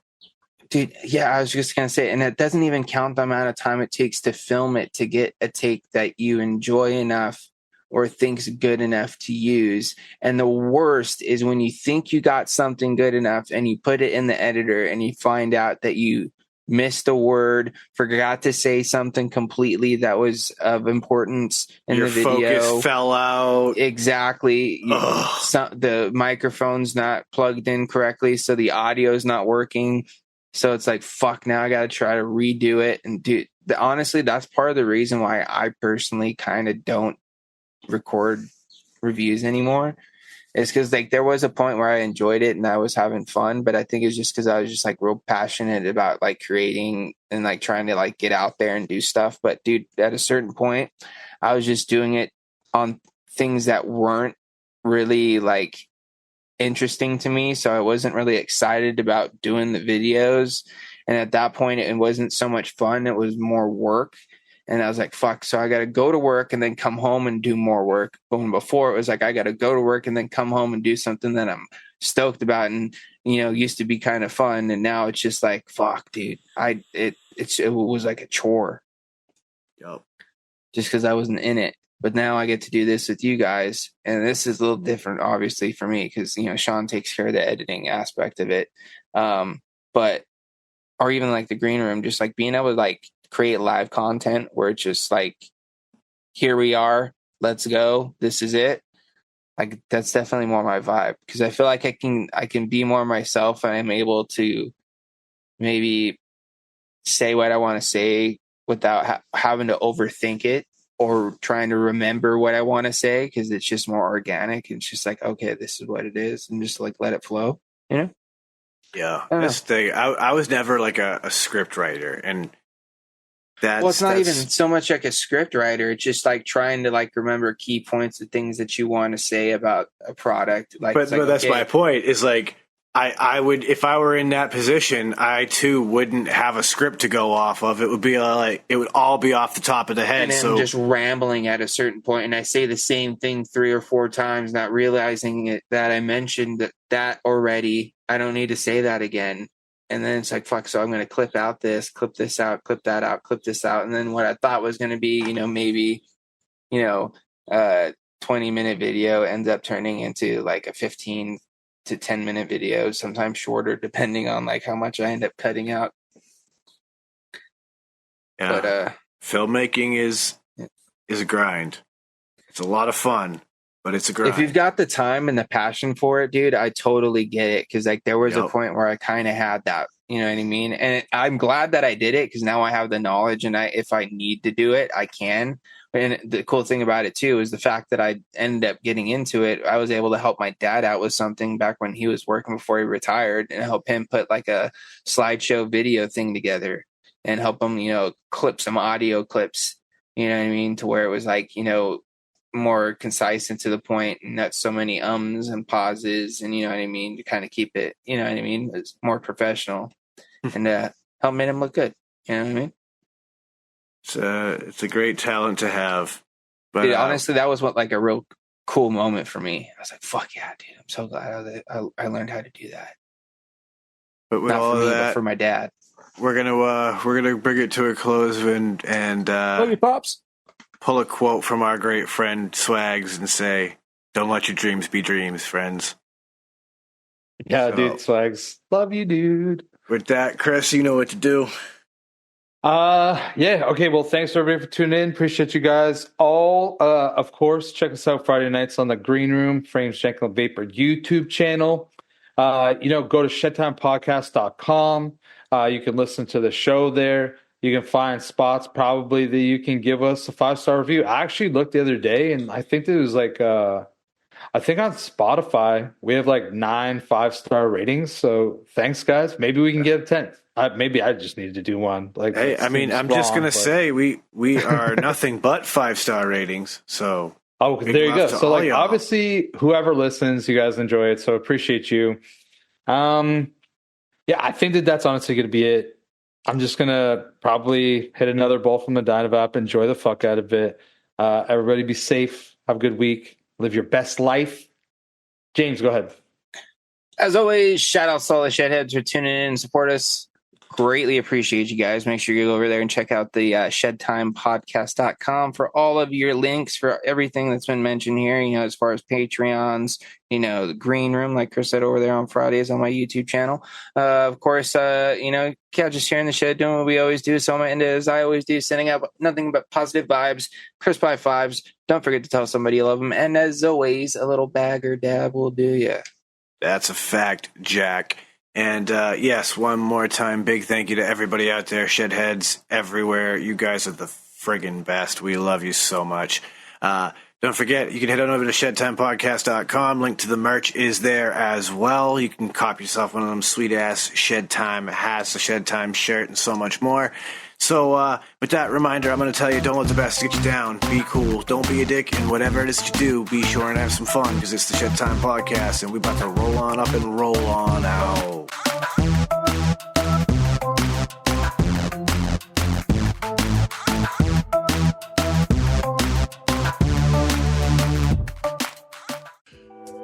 Dude, yeah, I was just going to say, and it doesn't even count the amount of time it takes to film it to get a take that you enjoy enough or think's good enough to use. And the worst is when you think you got something good enough and you put it in the editor and you find out that you missed a word, forgot to say something completely that was of importance in the video. Your focus fell out. Exactly. The microphone's not plugged in correctly, so the audio's not working. So it's like, fuck, now I got to try to redo it. And honestly, that's part of the reason why I personally kind of don't record reviews anymore. It's because like there was a point where I enjoyed it and I was having fun, but I think it's just because I was just like real passionate about like creating and like trying to like get out there and do stuff. But dude, at a certain point, I was just doing it on things that weren't really like interesting to me, so I wasn't really excited about doing the videos. And at that point, it wasn't so much fun; it was more work. And I was like, fuck, so I got to go to work and then come home and do more work. But when before it was like, I got to go to work and then come home and do something that I'm stoked about and, used to be kind of fun. And now it's just like, fuck, dude, it was like a chore. Yep. Just because I wasn't in it. But now I get to do this with you guys. And this is a little different, obviously, for me because, Sean takes care of the editing aspect of it. Or even like the green room, just like being able to like create live content where it's just like, here we are, let's go, this is it. Like that's definitely more my vibe because I feel like I can be more myself and I'm able to maybe say what I want to say without having to overthink it or trying to remember what I want to say because it's just more organic. It's just like, okay, this is what it is, and just like let it flow, Yeah, that's the thing. I was never like a script writer, and it's not even so much like a script writer. It's just like trying to like remember key points of things that you want to say about a product. Like, but that's my point. Is like I would, if I were in that position, I too wouldn't have a script to go off of. It would be like it would all be off the top of the head. And then just rambling at a certain point, and I say the same thing 3 or 4 times, not realizing that I mentioned that already. I don't need to say that again. And then it's like, fuck, so I'm going to clip out this, clip this out, clip that out, clip this out. And then what I thought was going to be, maybe, 20-minute video ends up turning into like a 15 to 10-minute video, sometimes shorter, depending on like how much I end up cutting out. Yeah. But filmmaking is a grind. It's a lot of fun, but it's a grind. if you've got the time and the passion for it, dude, I totally get it. Because like there was a point where I kind of had that, you know what I mean? And I'm glad that I did it because now I have the knowledge, and if I need to do it, I can. And the cool thing about it too is the fact that I ended up getting into it. I was able to help my dad out with something back when he was working before he retired, and help him put like a slideshow video thing together, and help him, clip some audio clips, you know what I mean? To where it was like, more concise and to the point, and not so many ums and pauses, and you know what I mean, to kind of keep it, you know what I mean, it's more professional, and help made him look good, you know what I mean. It's a great talent to have. But dude, honestly, that was like a real cool moment for me. I was like, "Fuck yeah, dude! I'm so glad that I learned how to do that." But with not all for me, of that, but for my dad. We're gonna bring it to a close and Love you, pops. Pull a quote from our great friend Swags and say, "Don't let your dreams be dreams, friends." Yeah, dude, Swags, love you, dude. With that, Chris, you know what to do. Yeah, okay, well, thanks everybody for tuning in. Appreciate you guys all. Of course, check us out Friday nights on the Green Room, Frames Jenkins Vapor YouTube channel. Go to shedtimepodcast.com. You can listen to the show there. You can find spots probably that you can give us a 5-star review. I actually looked the other day, and I think there was like I think on Spotify we have like 9 5-star ratings. So thanks, guys. Maybe we can get a 10th. Maybe I just need to do one. Like, hey, I mean, I'm just gonna say we are nothing but 5-star ratings. So there you go. So like, y'all. Obviously, whoever listens, you guys enjoy it. So appreciate you. Yeah, I think that's honestly going to be it. I'm just going to probably hit another bowl from the Dynavap, enjoy the fuck out of it. Everybody be safe. Have a good week. Live your best life. James, go ahead. As always, shout out to all the Shedheads for tuning in and support us. Greatly appreciate you guys. Make sure you go over there and check out the shedtimepodcast.com for all of your links for everything that's been mentioned here, as far as Patreons, the Green Room, like Chris said, over there on Fridays on my YouTube channel. Of course, just here in the shed doing what we always do. So and as I always do, sending out nothing but positive vibes, crisp high fives. Don't forget to tell somebody you love them. And as always, a little bag or dab will do ya. That's a fact, Jack. And yes, one more time, big thank you to everybody out there, Shedheads everywhere. You guys are the friggin' best. We love you so much. Don't forget, you can head on over to shedtimepodcast.com. Link to the merch is there as well. You can cop yourself one of them sweet-ass Shedtime hats, the Shedtime shirt, and so much more. So with that reminder, I'm going to tell you, don't let the best get you down. Be cool. Don't be a dick. And whatever it is that you do, be sure and have some fun, because it's the Shedtime Podcast, and we're about to roll on up and roll on out.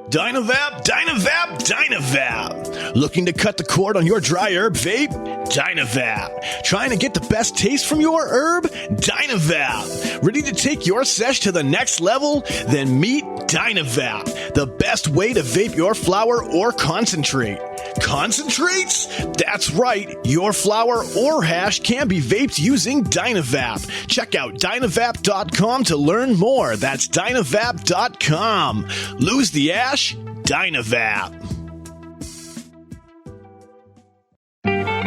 Dynavap, Dynavap, Dynavap. Looking to cut the cord on your dry herb vape? Dynavap. Trying to get the best taste from your herb? Dynavap. Ready to take your sesh to the next level? Then meet Dynavap, the best way to vape your flower or concentrate. Concentrates? That's right. Your flower or hash can be vaped using Dynavap. Check out Dynavap.com to learn more. That's Dynavap.com. Lose the ash? Dynavap.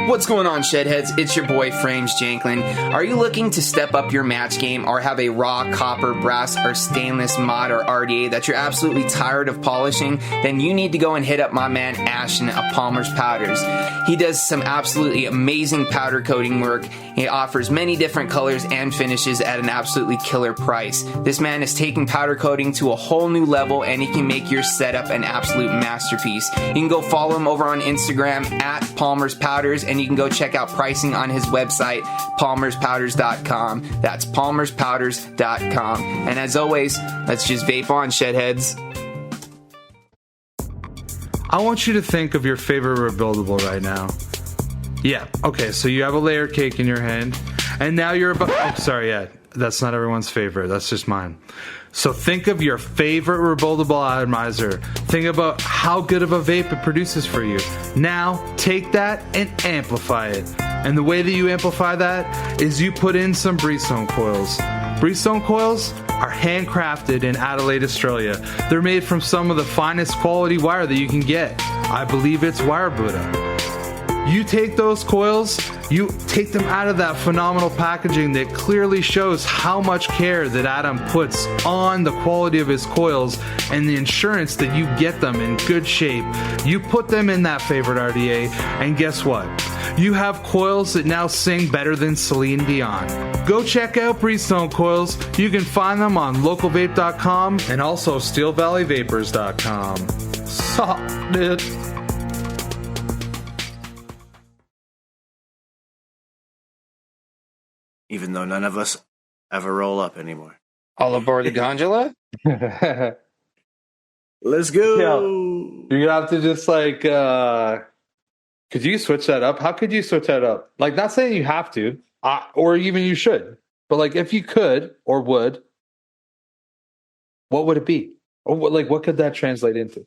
What's going on, Shedheads? It's your boy, Frames Janklin. Are you looking to step up your match game or have a raw copper, brass, or stainless mod or RDA that you're absolutely tired of polishing? Then you need to go and hit up my man Ashton of Palmer's Powders. He does some absolutely amazing powder coating work. He offers many different colors and finishes at an absolutely killer price. This man is taking powder coating to a whole new level, and he can make your setup an absolute masterpiece. You can go follow him over on Instagram at Palmer's Powders, and you can go check out pricing on his website, palmerspowders.com. That's palmerspowders.com. And as always, let's just vape on, Shedheads. I want you to think of your favorite rebuildable right now. Yeah, okay, so you have a layer cake in your hand, and now you're about... Oh, sorry, yeah, that's not everyone's favorite. That's just mine. So think of your favorite rebuildable atomizer. Think about how good of a vape it produces for you. Now, take that and amplify it. And the way that you amplify that is you put in some Breezestone coils. Breezestone coils are handcrafted in Adelaide, Australia. They're made from some of the finest quality wire that you can get. I believe it's Wire Buddha. You take those coils, you take them out of that phenomenal packaging that clearly shows how much care that Adam puts on the quality of his coils and the insurance that you get them in good shape. You put them in that favorite RDA, and guess what? You have coils that now sing better than Celine Dion. Go check out Breezestone coils. You can find them on localvape.com and also steelvalleyvapors.com. Suck, dude. Even though none of us ever roll up anymore. All aboard the gondola? Let's go. Yeah. You're gonna have to just like could you switch that up? How could you switch that up? Like, not saying you have to, or even you should, but like if you could or would, what would it be? Or what could that translate into?